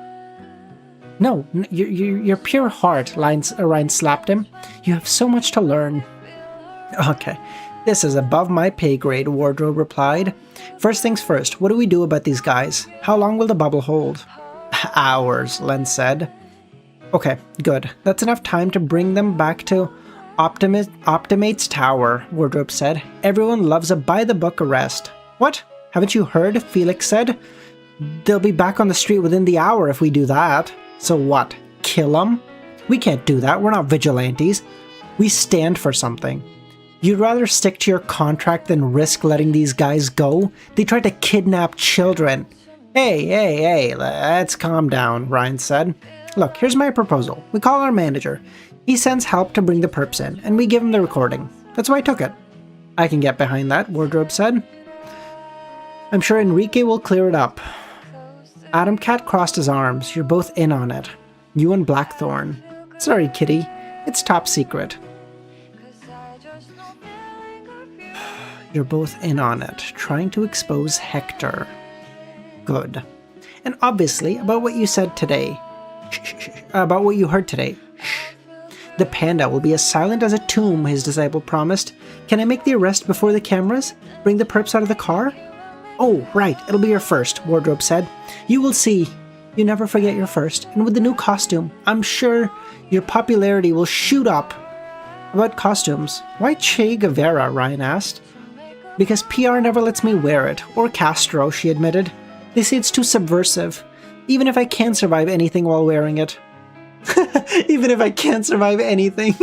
No, your pure heart, Ryan slapped him. You have so much to learn. Okay, this is above my pay grade, Wardrobe replied. First things first, what do we do about these guys? How long will the bubble hold? Hours, Len said. Okay, good. That's enough time to bring them back to Optimate's tower, Wardrobe said. Everyone loves a by-the-book arrest. What? Haven't you heard? Felix said. They'll be back on the street within the hour if we do that. So what? Kill them? We can't do that. We're not vigilantes. We stand for something. You'd rather stick to your contract than risk letting these guys go? They tried to kidnap children. Hey, let's calm down, Ryan said. Look, here's my proposal. We call our manager. He sends help to bring the perps in, and we give him the recording. That's why I took it. I can get behind that, Wardrobe said. I'm sure Enrique will clear it up. Adam Cat crossed his arms. You're both in on it. You and Blackthorn. Sorry, kitty. It's top secret. You're both in on it, trying to expose Hector. Good. And obviously, about what you said today. Shh, shh, shh, about what you heard today. Shh. The panda will be as silent as a tomb, his disciple promised. Can I make the arrest before the cameras? Bring the perps out of the car? Oh, right, it'll be your first, Wardrobe said. You will see. You never forget your first. And with the new costume, I'm sure your popularity will shoot up. About costumes, why Che Guevara, Ryan asked. Because PR never lets me wear it. Or Castro, she admitted. They say it's too subversive. Even if I can't survive anything while wearing it. Even if I can't survive anything.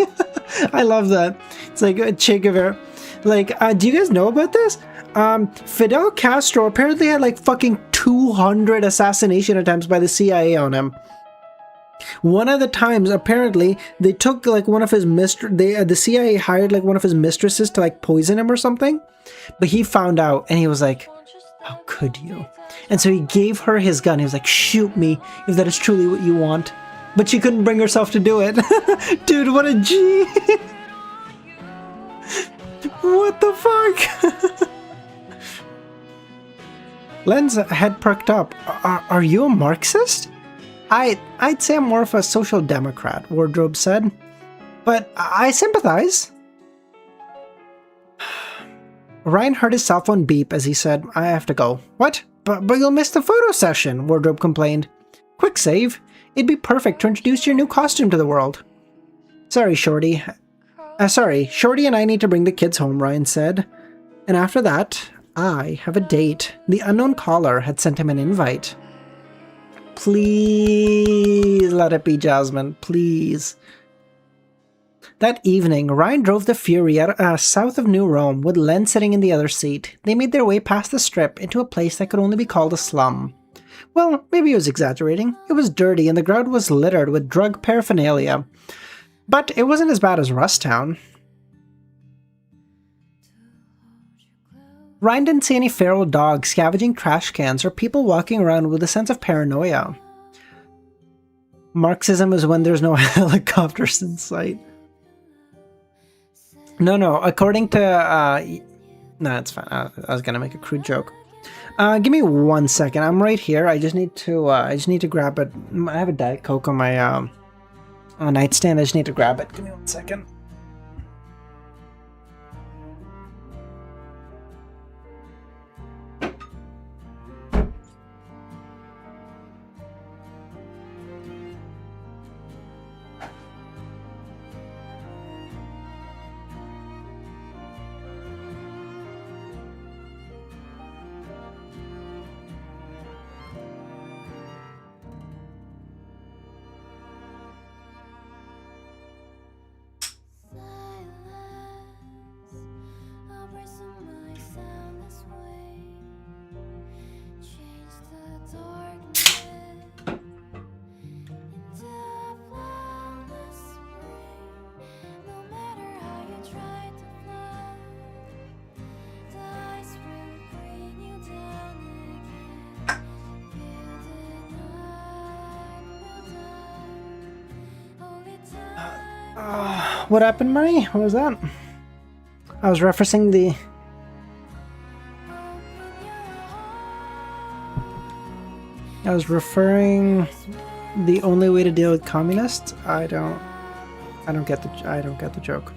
I love that. It's like Che Guevara. Like, do you guys know about this? Fidel Castro apparently had like fucking 200 assassination attempts by the CIA on him. One of the times, apparently, they took like one of his the CIA hired like one of his mistresses to like poison him or something. But he found out and he was like, how could you? And so he gave her his gun. He was like, shoot me if that is truly what you want. But she couldn't bring herself to do it. Dude, what a G. What the fuck? Len's head perked up. Are you a Marxist? I'd say I'm more of a social democrat, Wardrobe said. But I sympathize. Ryan heard his cell phone beep as he said, I have to go. What? But you'll miss the photo session, Wardrobe complained. Quick save. It'd be perfect to introduce your new costume to the world. Sorry, Shorty. Shorty and I need to bring the kids home, Ryan said. And after that, I have a date. The unknown caller had sent him an invite. Please let it be Jasmine, please. That evening, Ryan drove the Fury south of New Rome with Len sitting in the other seat. They made their way past the strip into a place that could only be called a slum. Well, maybe he was exaggerating. It was dirty and the ground was littered with drug paraphernalia. But it wasn't as bad as Rusttown. Ryan didn't see any feral dogs scavenging trash cans or people walking around with a sense of paranoia. Marxism is when there's no helicopters in sight. No, according to... no, it's fine. I was gonna make a crude joke. Give me 1 second. I'm right here. I just need to grab it. I have a Diet Coke on my nightstand. I just need to grab it. Give me 1 second. What happened, Murray? What was that? I was referencing the... I was referring the only way to deal with communists. I don't get the joke.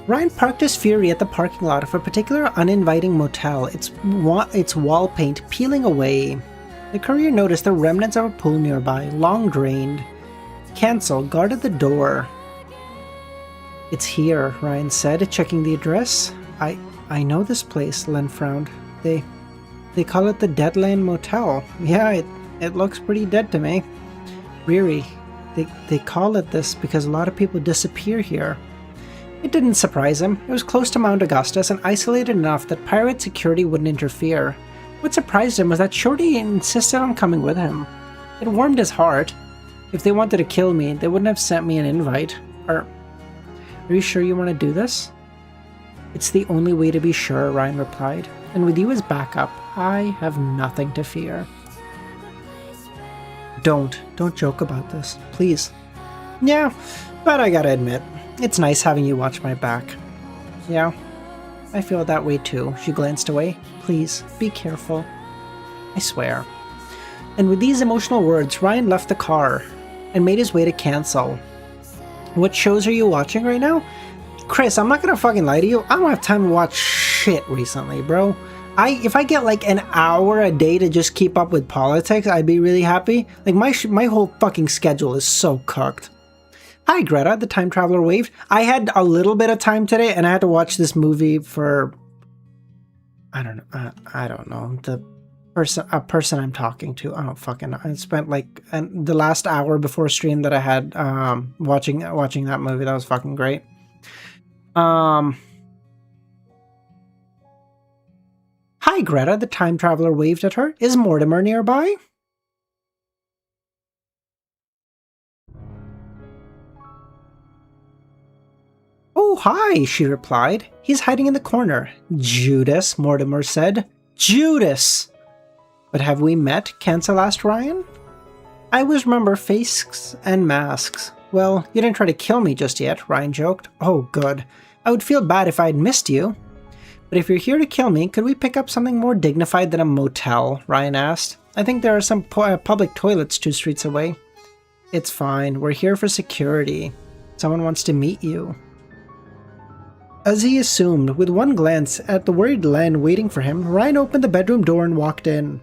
Ryan parked his Fury at the parking lot of a particular uninviting motel, its wall paint peeling away. The courier noticed the remnants of a pool nearby, long drained. Cancel guarded the door. It's here, Ryan said, checking the address. I know this place, Len frowned. They call it the Deadland Motel. Yeah, it looks pretty dead to me. Riri, they call it this because a lot of people disappear here. It didn't surprise him. It was close to Mount Augustus and isolated enough that pirate security wouldn't interfere. What surprised him was that Shorty insisted on coming with him. It warmed his heart. If they wanted to kill me, they wouldn't have sent me an invite. Are you sure you want to do this? It's the only way to be sure, Ryan replied. And with you as backup, I have nothing to fear. Don't joke about this, please. Yeah, but I gotta admit, it's nice having you watch my back. Yeah, I feel that way too. She glanced away. Please, be careful. I swear. And with these emotional words, Ryan left the car and made his way to cancel. What shows are you watching right now? Chris, I'm not gonna fucking lie to you. I don't have time to watch shit recently, bro. If I get like an hour a day to just keep up with politics, I'd be really happy. Like my whole fucking schedule is so cooked. Hi, Greta, the time traveler waved. I had a little bit of time today, and I had to watch this movie for I don't know a person I'm talking to. I don't fucking know. I spent like the last hour before stream that I had watching that movie. That was fucking great. Hi, Greta, the time traveler waved at her. Is Mortimer nearby? Oh, hi, she replied. He's hiding in the corner. Judas, Mortimer said. Judas! But have we met? Cancel asked Ryan. I always remember faces and masks. Well, you didn't try to kill me just yet, Ryan joked. Oh, good. I would feel bad if I had missed you. But if you're here to kill me, could we pick up something more dignified than a motel? Ryan asked. I think there are some public toilets 2 streets away. It's fine. We're here for security. Someone wants to meet you. As he assumed, with one glance at the worried Len waiting for him, Ryan opened the bedroom door and walked in.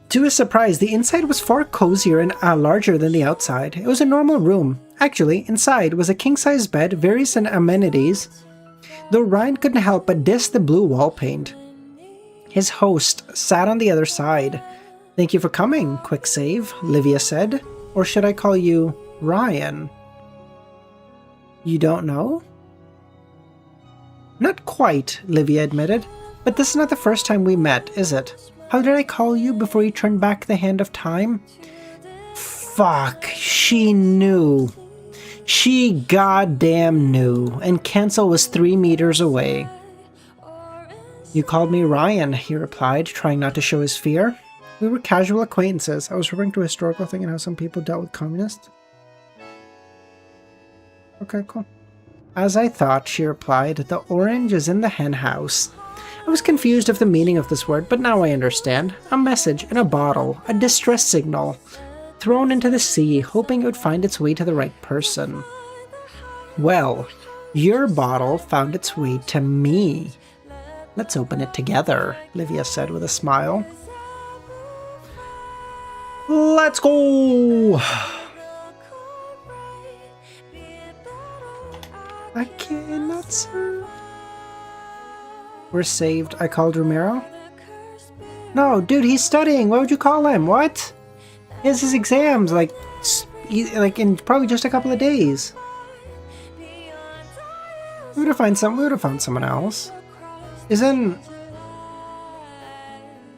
To his surprise, the inside was far cozier and larger than the outside. It was a normal room. Actually, inside was a king-size bed, various amenities, though Ryan couldn't help but diss the blue wall paint. His host sat on the other side. Thank you for coming, quick save, Livia said. Or should I call you Ryan? You don't know? Not quite, Livia admitted, but this is not the first time we met, is it? How did I call you before you turned back the hand of time? Fuck, she knew. She goddamn knew, and Cancel was 3 meters away. You called me Ryan, he replied, trying not to show his fear. We were casual acquaintances. I was referring to a historical thing and how some people dealt with communists. Okay, cool. As I thought, she replied, the orange is in the hen house. I was confused of the meaning of this word, but now I understand. A message in a bottle, a distress signal, thrown into the sea, hoping it would find its way to the right person. Well, your bottle found its way to me. Let's open it together, Livia said with a smile. Let's go! I cannot serve. We're saved. I called Romero. No, dude, he's studying. Why would you call him? What? He has his exams, like in probably just a couple of days. We would have found someone else. Isn't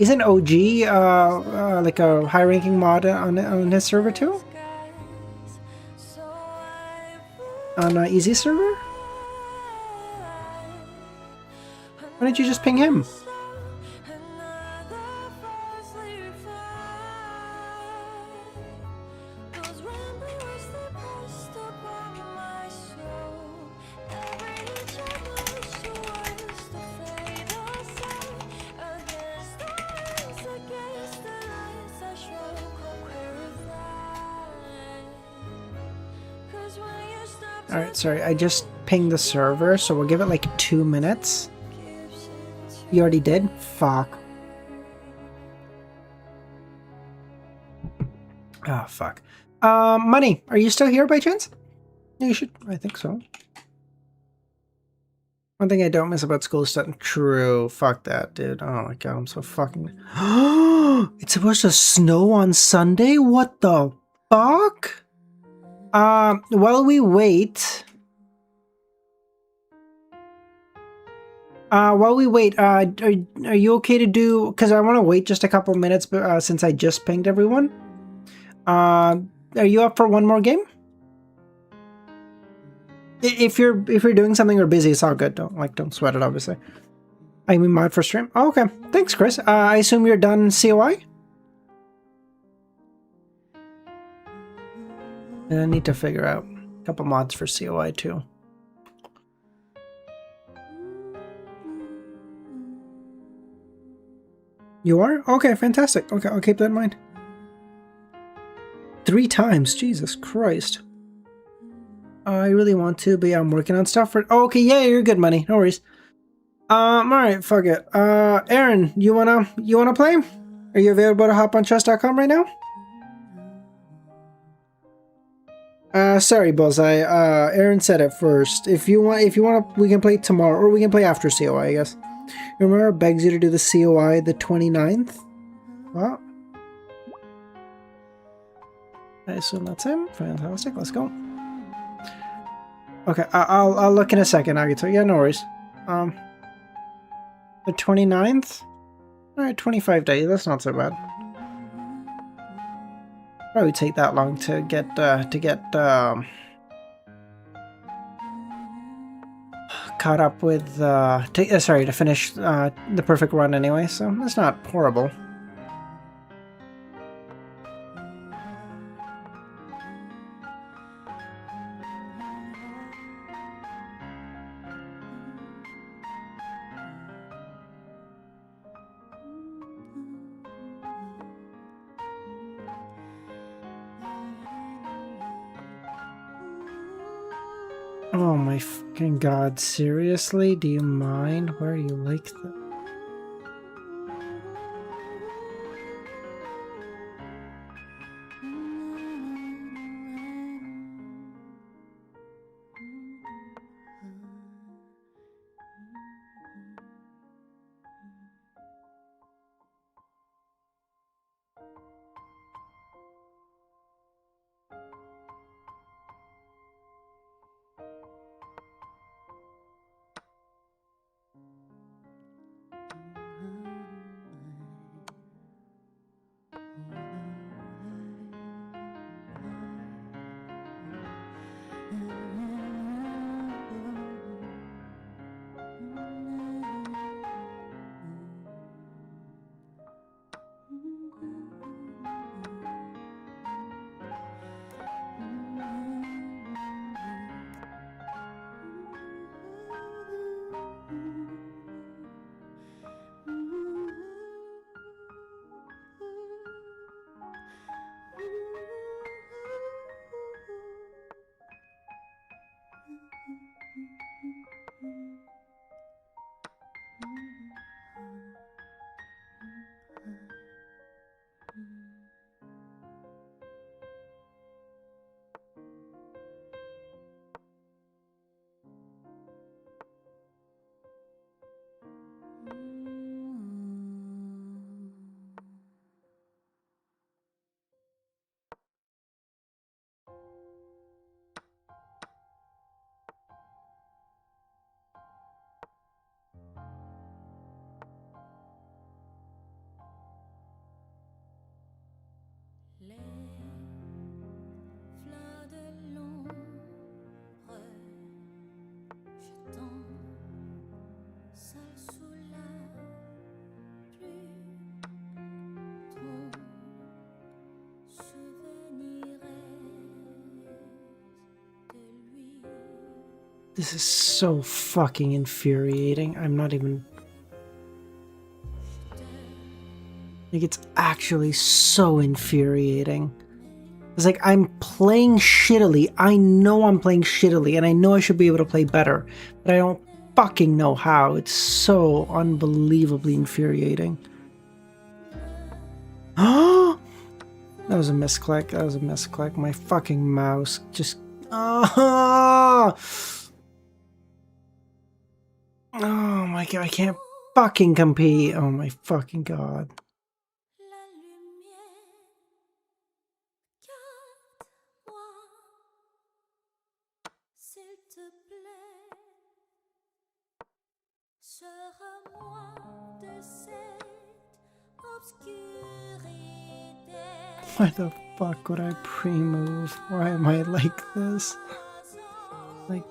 OG like a high-ranking mod on his server too? On Easy server? Why didn't you just ping him? Alright, sorry, I just pinged the server, so we'll give it like 2 minutes. You already did? Fuck. Oh, fuck. Money, are you still here by chance? Yeah, you should. I think so. One thing I don't miss about school is that true. Fuck that, dude. Oh my god, I'm so fucking... It's supposed to snow on Sunday? What the fuck? While we wait... are you okay to do... Because I want to wait just a couple minutes since I just pinged everyone. Are you up for one more game? If you're doing something or busy, it's all good. Don't sweat it, obviously. I mean, mod for stream. Oh, okay. Thanks, Chris. I assume you're done COI? And I need to figure out a couple mods for COI too. You are? Okay, fantastic. Okay, I'll keep that in mind. 3 times, Jesus Christ. I really want to, but yeah, I'm working on stuff for. Oh, okay, yeah, you're good, money. No worries. All right, fuck it. Aaron, you wanna play? Are you available to hop on chess.com right now? Sorry, Bullseye. Aaron said it first. If you want, we can play tomorrow, or we can play after COI, I guess. Remember, begs you to do the COI the 29th. What? I assume that's him. Fantastic. Let's go. Okay, I'll look in a second. I can tell you. Yeah, no worries. The 29th. All right, 25 days. That's not so bad. Probably take that long to get caught up with to finish the perfect run anyway. So it's not horrible. Oh my fucking god, seriously? Do you mind? Where are you like that? This is so fucking infuriating. I'm not even... Like, it's actually so infuriating. It's like, I'm playing shittily. I know I'm playing shittily, and I know I should be able to play better, but I don't fucking know how. It's so unbelievably infuriating. Oh! That was a misclick. That was a misclick. My fucking mouse just... Oh! Oh my god, I can't fucking compete. Oh my fucking god. Why the fuck would I pre-move? Why am I like this? Like...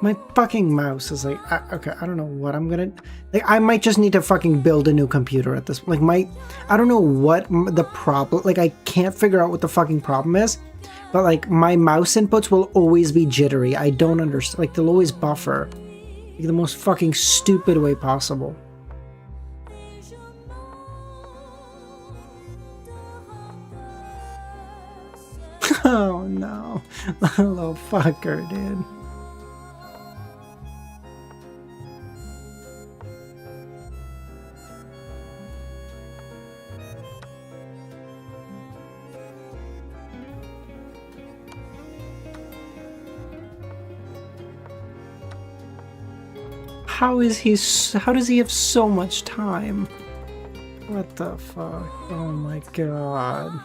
My fucking mouse is like, okay, I don't know what I'm gonna, like, I might just need to fucking build a new computer at this, like, I don't know what the problem, like, I can't figure out what the fucking problem is, but, like, my mouse inputs will always be jittery. I don't understand, like, they'll always buffer, like, the most fucking stupid way possible. Oh no. Little fucker, dude. How does he have so much time? What the fuck? Oh my god.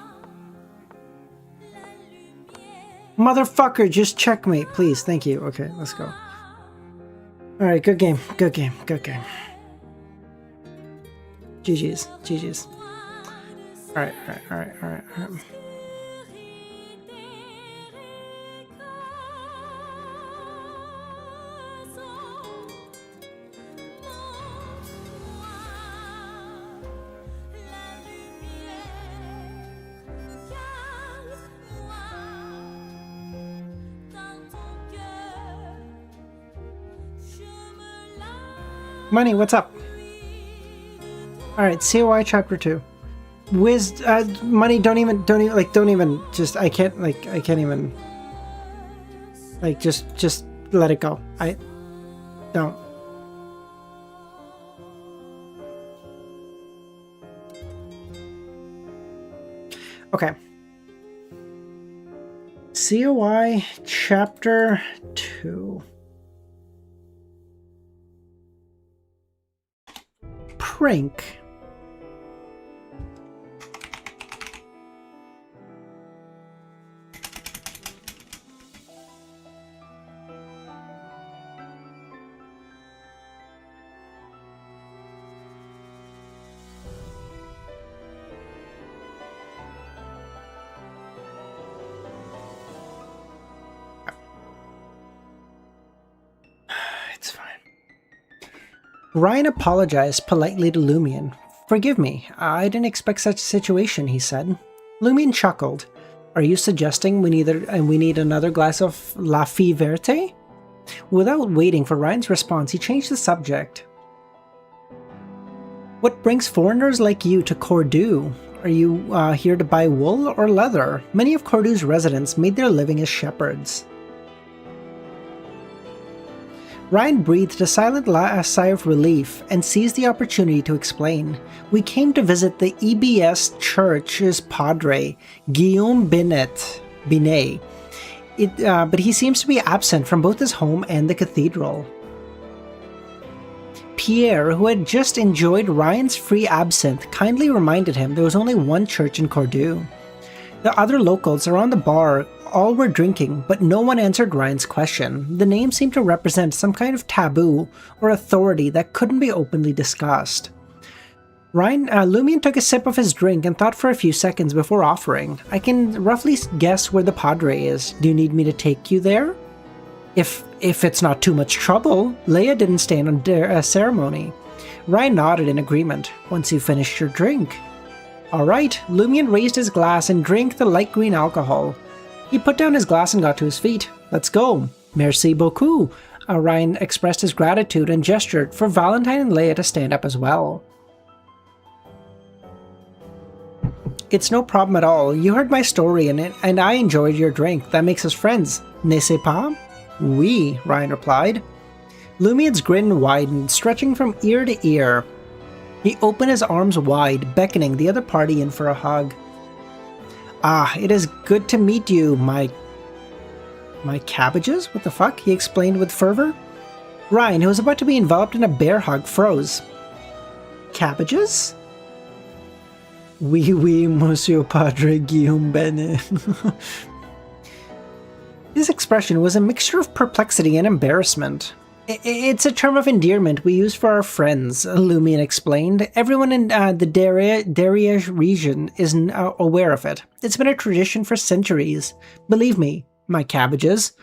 Motherfucker, just checkmate, please. Thank you. Okay, let's go. Alright, good game. Good game. Good game. GG's. GG's. Alright, alright, alright, alright, alright. Money, what's up? Alright, COI chapter 2. Money, don't even, just, I can't even, like, just let it go. Don't. Okay. COI chapter 2. Prank. It's fine. Ryan apologized politely to Lumion. "Forgive me, I didn't expect such a situation," he said. Lumion chuckled. "Are you suggesting we need another glass of La Fille Verte?" Without waiting for Ryan's response, he changed the subject. "What brings foreigners like you to Cordoue? Are you here to buy wool or leather? Many of Cordoue's residents made their living as shepherds." Ryan breathed a silent sigh of relief and seized the opportunity to explain. "We came to visit the EBS Church's padre, Guillaume Binet, but he seems to be absent from both his home and the cathedral." Pierre, who had just enjoyed Ryan's free absinthe, kindly reminded him there was only one church in Cordoue. The other locals around the bar all were drinking, but no one answered Ryan's question. The name seemed to represent some kind of taboo or authority that couldn't be openly discussed. Lumion took a sip of his drink and thought for a few seconds before offering. "I can roughly guess where the padre is. Do you need me to take you there?" If it's not too much trouble." Leia didn't stand on ceremony. Ryan nodded in agreement. "Once you finished your drink." "All right." Lumion raised his glass and drank the light green alcohol. He put down his glass and got to his feet. "Let's go." "Merci beaucoup." Ryan expressed his gratitude and gestured for Valentine and Leia to stand up as well. "It's no problem at all. You heard my story and I enjoyed your drink. That makes us friends. N'est-ce pas?" "Oui," Ryan replied. Lumion's grin widened, stretching from ear to ear. He opened his arms wide, beckoning the other party in for a hug. "Ah, it is good to meet you, my cabbages? What the fuck?" he explained with fervor. Ryan, who was about to be enveloped in a bear hug, froze. "Cabbages?" Oui, Monsieur Padre Guillaume Bene." His expression was a mixture of perplexity and embarrassment. "It's a term of endearment we use for our friends," Lumion explained. "Everyone in the Daria region is aware of it. It's been a tradition for centuries. Believe me, my cabbages."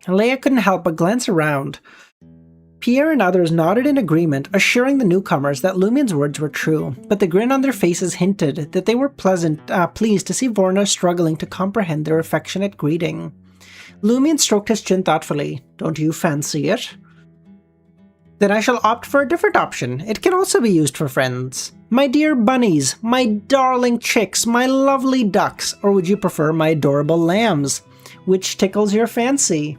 Leia couldn't help but glance around. Pierre and others nodded in agreement, assuring the newcomers that Lumion's words were true, but the grin on their faces hinted that they were pleased to see Vorna struggling to comprehend their affectionate greeting. Lumion stroked his chin thoughtfully. "Don't you fancy it?" Then I shall opt for a different option. It can also be used for friends. My dear bunnies, my darling chicks, my lovely ducks, or would you prefer my adorable lambs? Which tickles your fancy?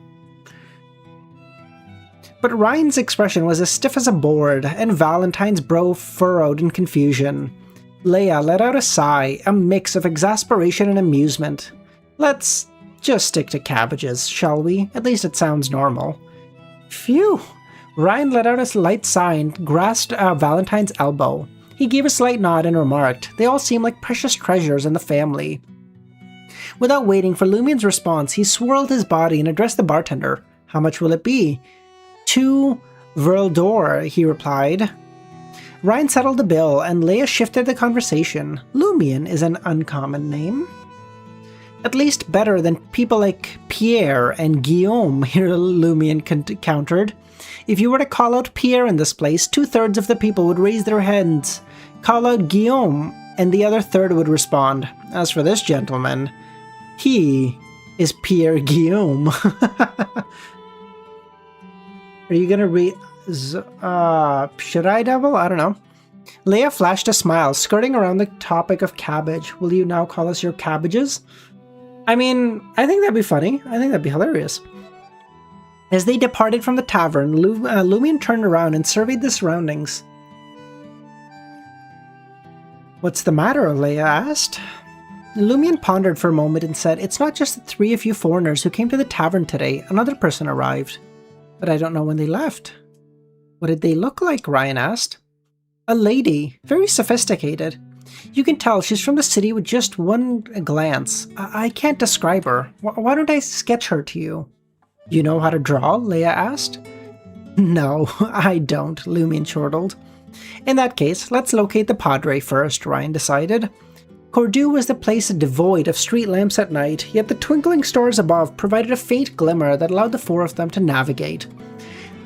But Ryan's expression was as stiff as a board, and Valentine's brow furrowed in confusion. Leia let out a sigh, a mix of exasperation and amusement. Let's just stick to cabbages, shall we? At least it sounds normal. Phew! Ryan let out a light sigh and grasped Valentine's elbow. He gave a slight nod and remarked, "They all seem like precious treasures in the family." Without waiting for Lumien's response, he swirled his body and addressed the bartender. "How much will it be?" "2 Verl d'Or," he replied. Ryan settled the bill, and Leia shifted the conversation. Lumien is an uncommon name. At least better than people like Pierre and Guillaume, here Lumien countered. If you were to call out Pierre in this place, 2/3 of the people would raise their hands. Call out Guillaume, and the other third would respond. As for this gentleman, he is Pierre Guillaume. Are you gonna read... should I double? I don't know. Leia flashed a smile, skirting around the topic of cabbage. Will you now call us your cabbages? I mean, I think that'd be funny. I think that'd be hilarious. As they departed from the tavern, Lumien turned around and surveyed the surroundings. "What's the matter?" Leia asked. Lumien pondered for a moment and said, "It's not just the 3 of you foreigners who came to the tavern today. Another person arrived. But I don't know when they left." "What did they look like?" Ryan asked. "A lady. Very sophisticated. You can tell she's from the city with just one glance. I can't describe her. Why don't I sketch her to you?" "You know how to draw?" Leia asked. "No, I don't," Lumien chortled. "In that case, let's locate the Padre first," Ryan decided. Cordu was the place devoid of street lamps at night, yet the twinkling stars above provided a faint glimmer that allowed the 4 of them to navigate.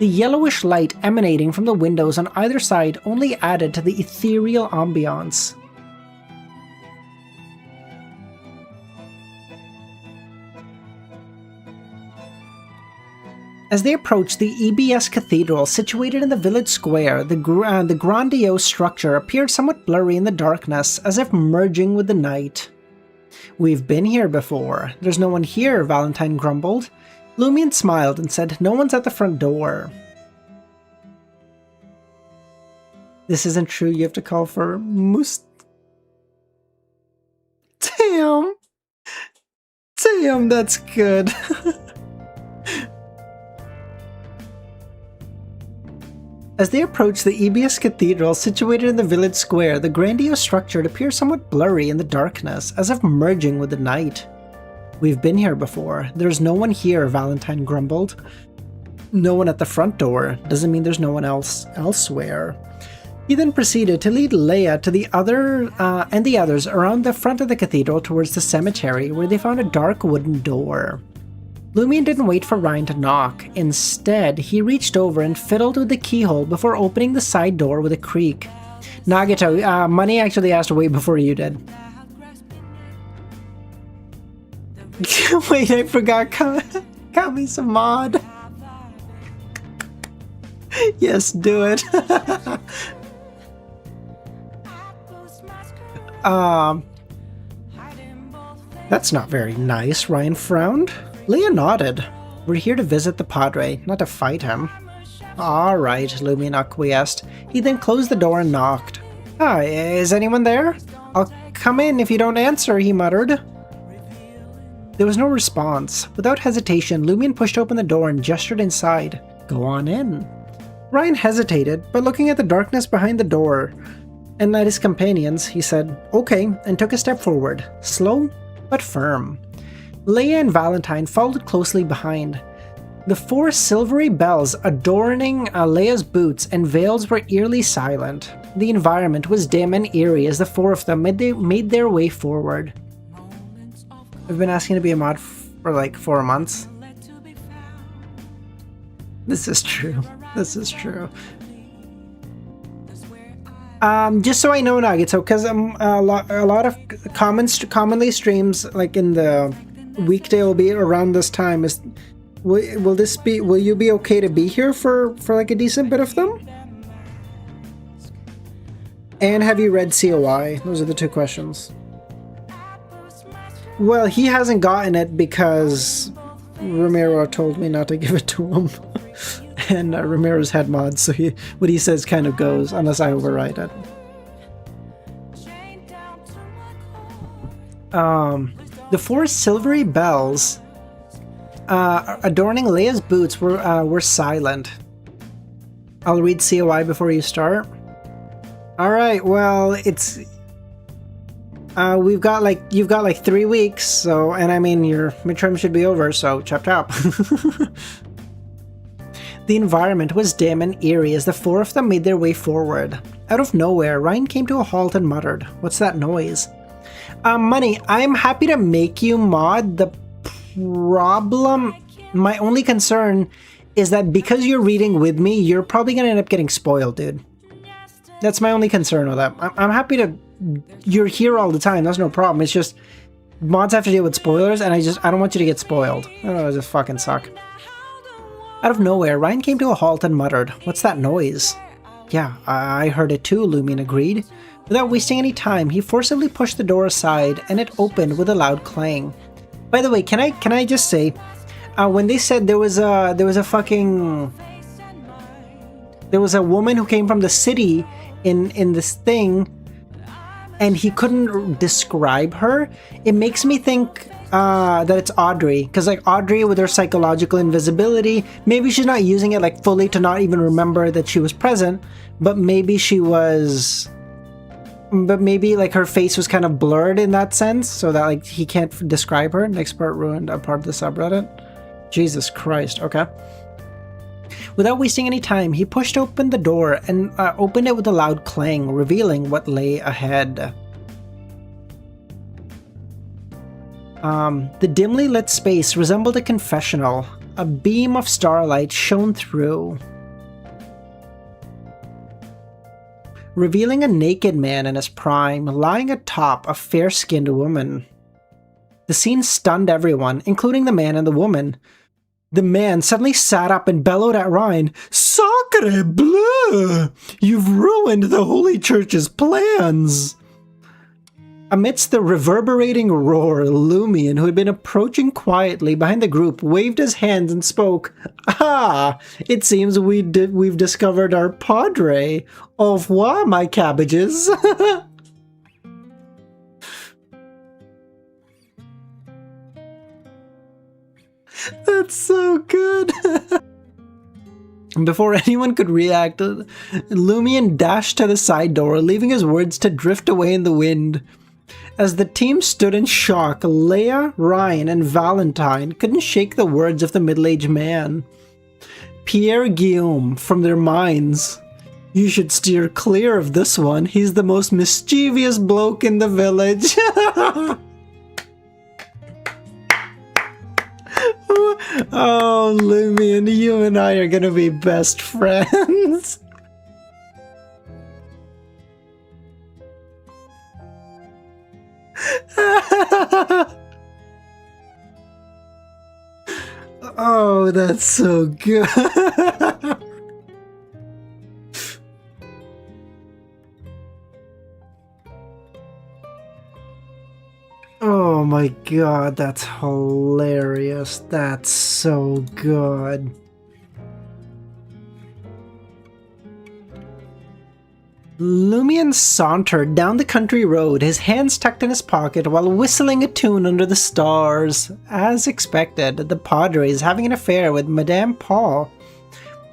The yellowish light emanating from the windows on either side only added to the ethereal ambiance. As they approached the EBS Cathedral situated in the village square, the grandiose structure appeared somewhat blurry in the darkness, as if merging with the night. "We've been here before. There's no one here," Valentine grumbled. Lumien smiled and said, "No one's at the front door." "This isn't true. You have to call for Damn! Damn, that's good. As they approached the EBS Cathedral situated in the village square, the grandiose structure appeared somewhat blurry in the darkness, as if merging with the night. "We've been here before. There's no one here," Valentine grumbled. "No one at the front door doesn't mean there's no one else elsewhere." He then proceeded to lead Leia to the others around the front of the cathedral towards the cemetery, where they found a dark wooden door. Lumien didn't wait for Ryan to knock. Instead, he reached over and fiddled with the keyhole before opening the side door with a creak. "Nagito, Money actually asked way before you did." Wait, I forgot. Got me some mod. Yes, do it. That's not very nice, Ryan frowned. Leia nodded. "We're here to visit the Padre, not to fight him." "Alright," Lumien acquiesced. He then closed the door and knocked. "Hi, is anyone there?" "I'll come in if you don't answer," he muttered. There was no response. Without hesitation, Lumien pushed open the door and gestured inside. "Go on in." Ryan hesitated, but looking at the darkness behind the door and at his companions, he said, "Okay," and took a step forward, slow but firm. Leia and Valentine followed closely behind. The 4 silvery bells adorning Leia's boots and veils were eerily silent. The environment was dim and eerie as the 4 of them made their way forward. I've been asking to be a mod for like 4 months. This is true. This is true. Just so I know, Nagito, because a lot of commonly streams like in the weekday will be around this time is Will you be okay to be here for like a decent bit of them? And have you read COI? Those are the two questions. Well, he hasn't gotten it because Ramiro told me not to give it to him. And Ramiro's had mods, so what he says kind of goes, unless I override it. The four silvery bells adorning Leia's boots were silent. I'll read COI before you start. Alright, well, it's... you've got like 3 weeks, so, and I mean, your midterm should be over, so chop chop. The environment was dim and eerie as the four of them made their way forward. Out of nowhere, Ryan came to a halt and muttered, "What's that noise?" Money, I'm happy to make you mod. The problem, my only concern is that because you're reading with me, you're probably gonna end up getting spoiled, dude. That's my only concern with that. I'm happy to... You're here all the time, that's no problem. It's just... Mods have to deal with spoilers, and I don't want you to get spoiled. I don't know, it just fucking suck. Out of nowhere, Ryan came to a halt and muttered, "What's that noise?" "Yeah, I heard it too," Lumion agreed. Without wasting any time, he forcibly pushed the door aside, and it opened with a loud clang. By the way, can I just say, when they said there was a woman who came from the city in this thing, and he couldn't describe her, it makes me think that it's Audrey, because like Audrey with her psychological invisibility, maybe she's not using it like fully to not even remember that she was present, but maybe like her face was kind of blurred in that sense, so that like he can't describe her. Next part ruined a part of the subreddit. Jesus Christ, okay. Without wasting any time, he pushed open the door and opened it with a loud clang, revealing what lay ahead. The dimly lit space resembled a confessional. A beam of starlight shone through, revealing a naked man in his prime, lying atop a fair-skinned woman. The scene stunned everyone, including the man and the woman. The man suddenly sat up and bellowed at Ryan, "Sacre bleu! You've ruined the Holy Church's plans!" Amidst the reverberating roar, Lumion, who had been approaching quietly behind the group, waved his hands and spoke. "Ah, it seems we've discovered our padre. Au revoir, my cabbages." That's so good. Before anyone could react, Lumion dashed to the side door, leaving his words to drift away in the wind. As the team stood in shock, Leia, Ryan, and Valentine couldn't shake the words of the middle-aged man. Pierre Guillaume, from their minds. "You should steer clear of this one. He's the most mischievous bloke in the village." Oh, Lumion, you and I are gonna be best friends. Oh, that's so good. Oh my god, that's hilarious. That's so good. Lumion sauntered down the country road, his hands tucked in his pocket while whistling a tune under the stars. As expected, the padre is having an affair with Madame Paul.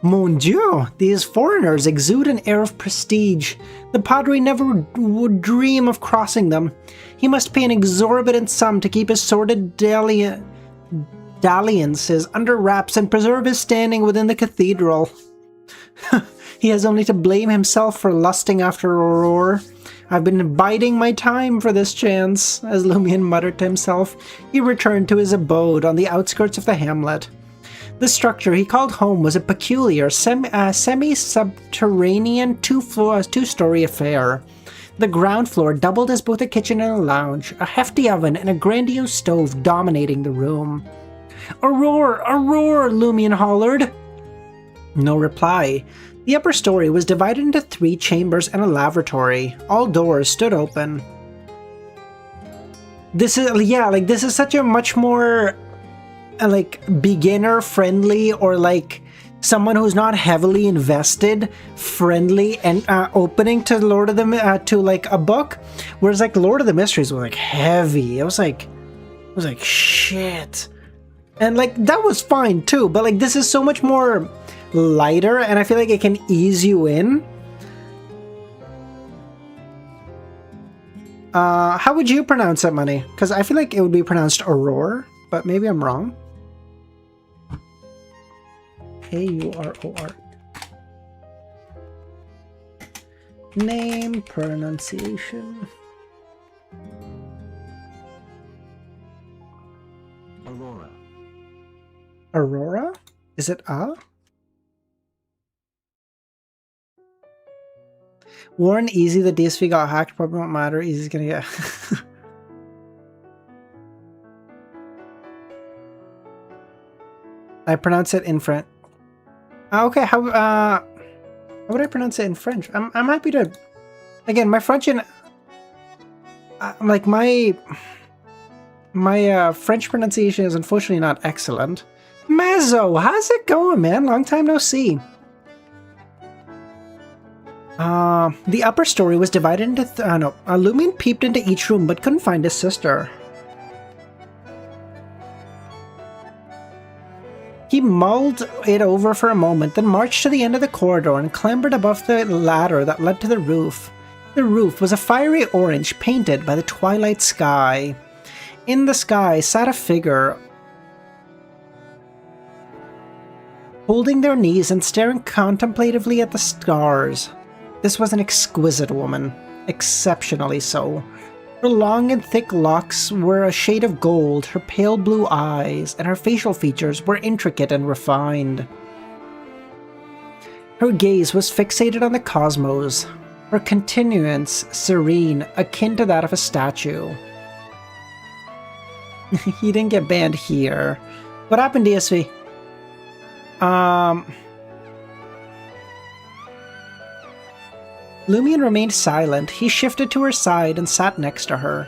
Mon Dieu, these foreigners exude an air of prestige. The padre never would dream of crossing them. He must pay an exorbitant sum to keep his sordid dalliances under wraps and preserve his standing within the cathedral. He has only to blame himself for lusting after Aurora. I've been biding my time for this chance, as Lumion muttered to himself. He returned to his abode on the outskirts of the hamlet. The structure he called home was a peculiar, semi-subterranean two-story affair. The ground floor doubled as both a kitchen and a lounge, a hefty oven and a grandiose stove dominating the room. Aurora! Aurora! Lumion hollered. No reply. The upper story was divided into 3 chambers and a lavatory. All doors stood open. This is, yeah, like, this is such a much more, like, beginner-friendly or, like, someone who's not heavily invested, friendly, and opening to to, like, a book. Whereas, like, Lord of the Mysteries was, like, heavy. It was like, shit. And, like, that was fine, too. But, like, this is so much more lighter, and I feel like it can ease you in. How would you pronounce it, Money? Because I feel like it would be pronounced Aurora, but maybe I'm wrong. A-U-R-O-R. Name pronunciation. Aurora. Aurora? Is it A? Warren, easy, the DSV got hacked, probably won't matter, easy's gonna get... I pronounce it in French. Okay, how would I pronounce it in French? I'm happy to... Again, my French and... like, my French pronunciation is unfortunately not excellent. Mazzo, how's it going, man? Long time no see. The upper story was divided into... Lumion peeped into each room but couldn't find his sister. He mulled it over for a moment, then marched to the end of the corridor and clambered above the ladder that led to the roof. The roof was a fiery orange painted by the twilight sky. In the sky sat a figure, holding their knees and staring contemplatively at the stars. This was an exquisite woman, exceptionally so. Her long and thick locks were a shade of gold, her pale blue eyes and her facial features were intricate and refined. Her gaze was fixated on the cosmos, her continuance serene, akin to that of a statue. He didn't get banned here. What happened, DSV? Lumion remained silent. He shifted to her side and sat next to her.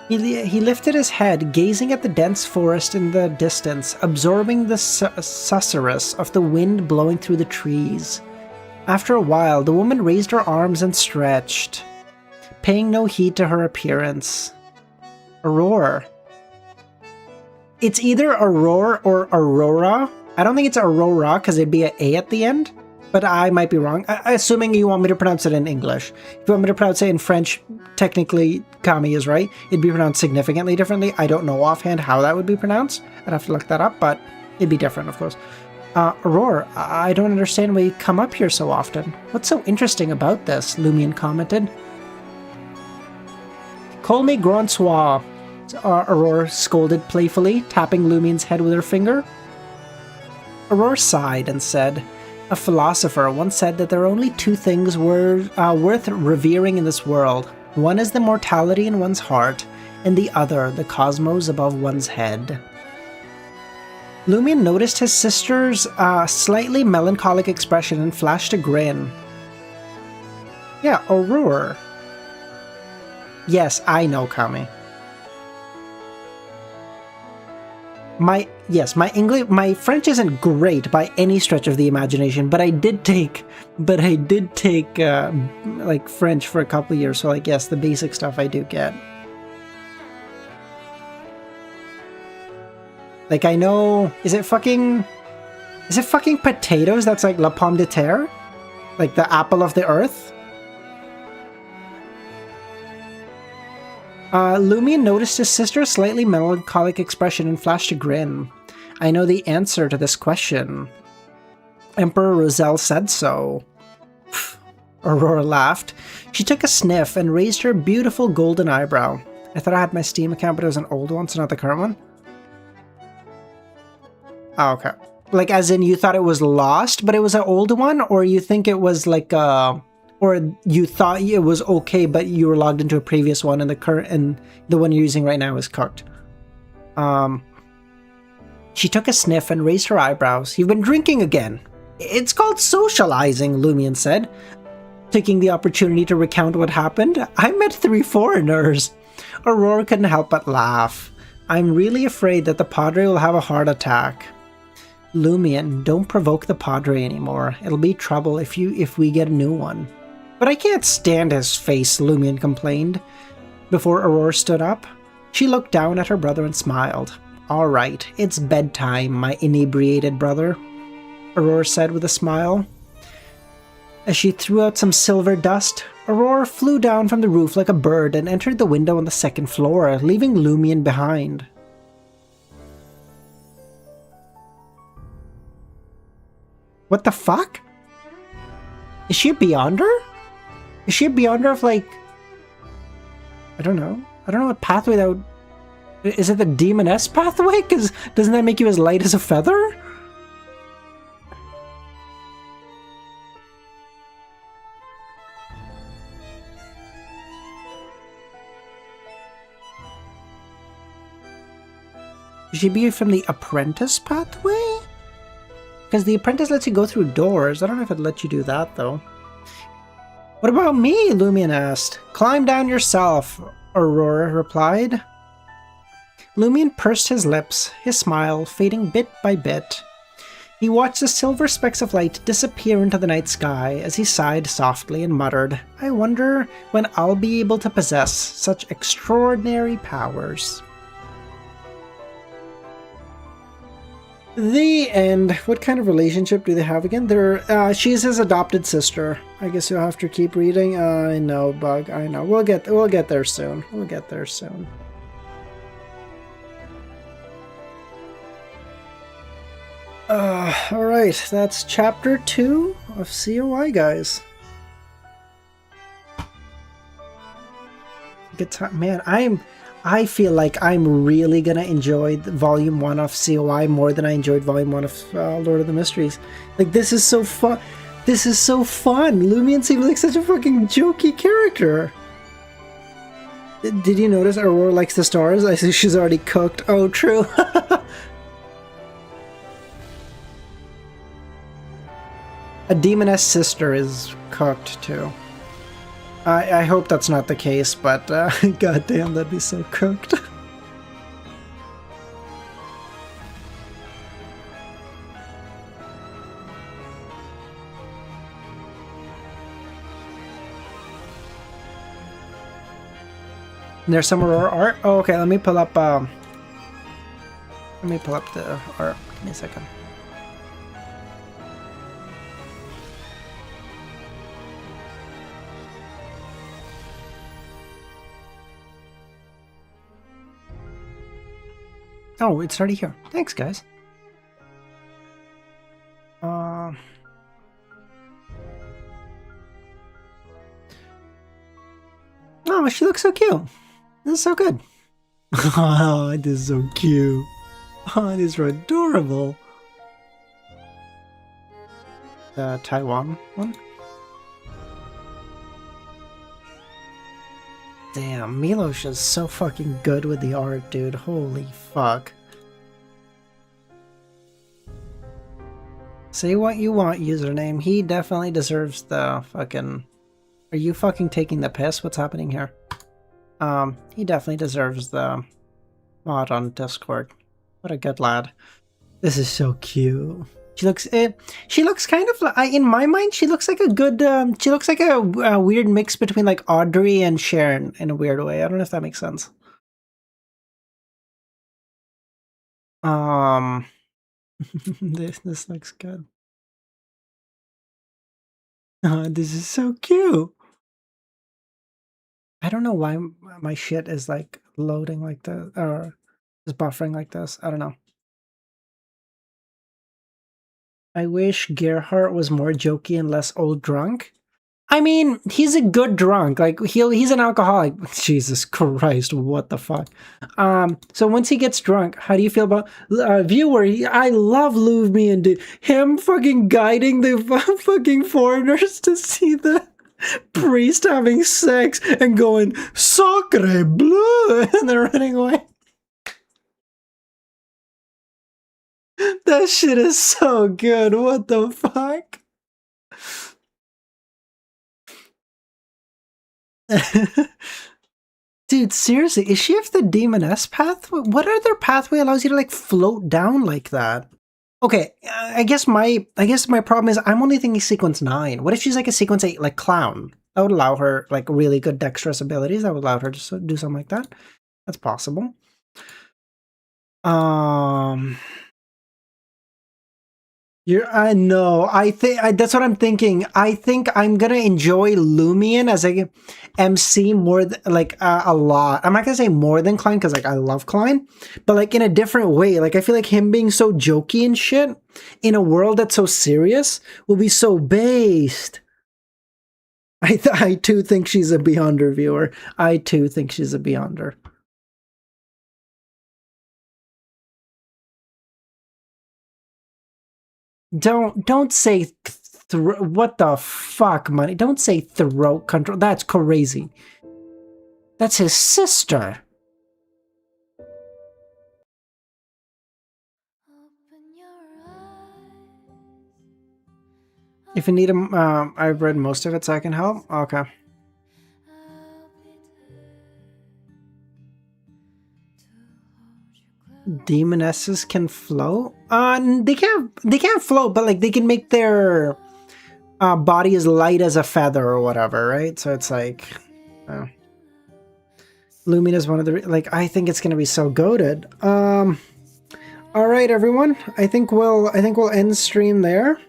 He lifted his head, gazing at the dense forest in the distance, absorbing the susurrus of the wind blowing through the trees. After a while, the woman raised her arms and stretched, paying no heed to her appearance. Aurora. It's either Aurora or Aurora. I don't think it's Aurora because it'd be an A at the end. But I might be wrong, assuming you want me to pronounce it in English. If you want me to pronounce it in French, technically Kami is right. It'd be pronounced significantly differently. I don't know offhand how that would be pronounced. I'd have to look that up, but it'd be different, of course. Aurora, I don't understand why you come up here so often. What's so interesting about this? Lumion commented. Call me Grand Soir, Aurora scolded playfully, tapping Lumion's head with her finger. Aurora sighed and said, a philosopher once said that there are only 2 things worth revering in this world. One is the mortality in one's heart, and the other the cosmos above one's head. Lumion noticed his sister's slightly melancholic expression and flashed a grin. Yeah, Aurora. Yes, I know, Kami. My French isn't great by any stretch of the imagination, but I did take like French for a couple of years, so like yes, the basic stuff I do get. Like I know, is it fucking potatoes that's like la pomme de terre? Like the apple of the earth? Lumion noticed his sister's slightly melancholic expression and flashed a grin. I know the answer to this question. Emperor Roselle said so. Aurora laughed. She took a sniff and raised her beautiful golden eyebrow. I thought I had my Steam account, but it was an old one, so not the current one. Oh, okay. Like, as in you thought it was lost, but it was an old one? Or you think it was like or you thought it was okay, but you were logged into a previous one and the one you're using right now is cooked. She took a sniff and raised her eyebrows. You've been drinking again. It's called socializing, Lumion said, taking the opportunity to recount what happened. I met 3 foreigners. Aurora couldn't help but laugh. I'm really afraid that the Padre will have a heart attack. Lumion, don't provoke the Padre anymore. It'll be trouble if we get a new one. But I can't stand his face, Lumion complained. Before Aurora stood up, she looked down at her brother and smiled. All right, it's bedtime, my inebriated brother, Aurora said with a smile. As she threw out some silver dust, Aurora flew down from the roof like a bird and entered the window on the 2nd floor, leaving Lumion behind. What the fuck? Is she a Beyonder? Is she a Beyonder of, like... I don't know. I don't know what pathway that would... Is it the Demoness pathway? Because doesn't that make you as light as a feather? Should she be from the Apprentice pathway? Because the Apprentice lets you go through doors. I don't know if it lets you do that, though. What about me? Lumion asked. Climb down yourself, Aurora replied. Lumion pursed his lips, his smile fading bit by bit. He watched the silver specks of light disappear into the night sky as he sighed softly and muttered, I wonder when I'll be able to possess such extraordinary powers. The end. What kind of relationship do they have again? She's his adopted sister. I guess you'll have to keep reading. I know, Bug. I know. We'll get there soon. We'll get there soon. Alright, that's chapter 2 of COI, guys. Good time. Man, I feel like I'm really gonna enjoy Volume 1 of COI more than I enjoyed Volume 1 of Lord of the Mysteries. Like, this is so fun. This is so fun. Lumion seems like such a fucking jokey character. Did you notice Aurora likes the stars? I see she's already cooked. Oh, true. A Demoness sister is cooked, too. I hope that's not the case, but goddamn, that'd be so cooked. There's some Aurora art. Oh, okay. Let me pull up the art. Give me a second. Oh, it's already here. Thanks, guys. Oh, she looks so cute. This is so good. Oh, this is so cute. Oh, these are adorable. The Taiwan one. Damn, Milos is so fucking good with the art, dude. Holy fuck. Say what you want, username. He definitely deserves the fucking... Are you fucking taking the piss? What's happening here? He definitely deserves the mod on Discord. What a good lad. This is so cute. She looks kind of like, in my mind, she looks like a good, she looks like a weird mix between like Audrey and Sharon in a weird way. I don't know if that makes sense. This looks good. Oh, this is so cute. I don't know why my shit is like loading like this or is buffering like this. I don't know. I wish Gerhardt was more jokey and less old drunk. I mean, he's a good drunk. Like he's an alcoholic. Jesus Christ, what the fuck? So once he gets drunk, how do you feel about viewer? I love Lumion, dude. Him fucking guiding the fucking foreigners to see the priest having sex and going sacre bleu, and they're running away. That shit is so good. What the fuck? Dude, seriously, is she have the Demoness pathway? What other pathway allows you to like float down like that? Okay, I guess my problem is I'm only thinking sequence 9. What if she's like a sequence 8 like clown? That would allow her like really good dexterous abilities. That would allow her to do something like that. That's possible. I know. I think that's what I'm thinking. I think I'm gonna enjoy Lumion as a MC more like a lot. I'm not gonna say more than Klein because like I love Klein, but like in a different way. Like I feel like him being so jokey and shit in a world that's so serious will be so based. I too think she's a Beyonder viewer. I too think she's a Beyonder. Don't say what the fuck, money. Don't say throat control. That's crazy. That's his sister. If you need him, I've read most of it, so I can help. Okay. Demonesses can float. They can't float, but like they can make their body as light as a feather or whatever, right? So it's like, Lumina is one of the like. I think it's gonna be so goated. All right, everyone. I think we'll end stream there.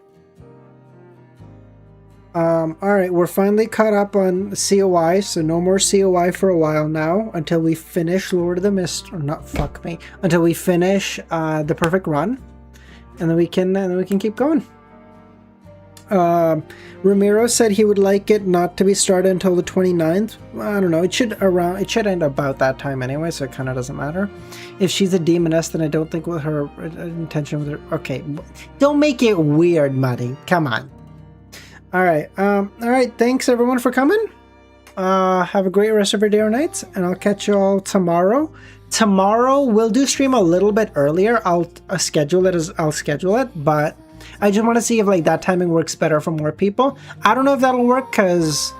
All right, we're finally caught up on COI, so no more COI for a while now until we finish Lord of the Mist, or not fuck me, until we finish the perfect run, and then we can keep going. Ramiro said he would like it not to be started until the 29th. I don't know. It should end about that time anyway, so it kind of doesn't matter. If she's a demoness, then I don't think with her intention with her. Okay, don't make it weird, Muddy. Come on. All right. Thanks everyone for coming. Have a great rest of your day or nights, and I'll catch you all tomorrow. Tomorrow we'll do stream a little bit earlier. I'll schedule it, but I just want to see if like that timing works better for more people. I don't know if that'll work because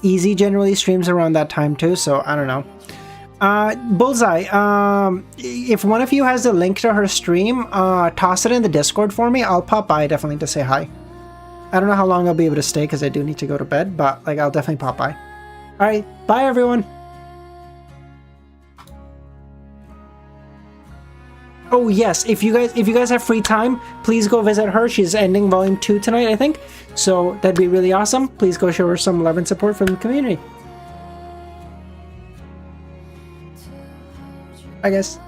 Easy generally streams around that time too, so I don't know. Bullseye, if one of you has a link to her stream, toss it in the Discord for me. I'll pop by definitely to say hi. I don't know how long I'll be able to stay because I do need to go to bed, but like I'll definitely pop by. All right, bye everyone. Oh yes, if you guys have free time, please go visit her. She's ending volume 2 tonight, I think. So that'd be really awesome. Please go show her some love and support from the community. I guess.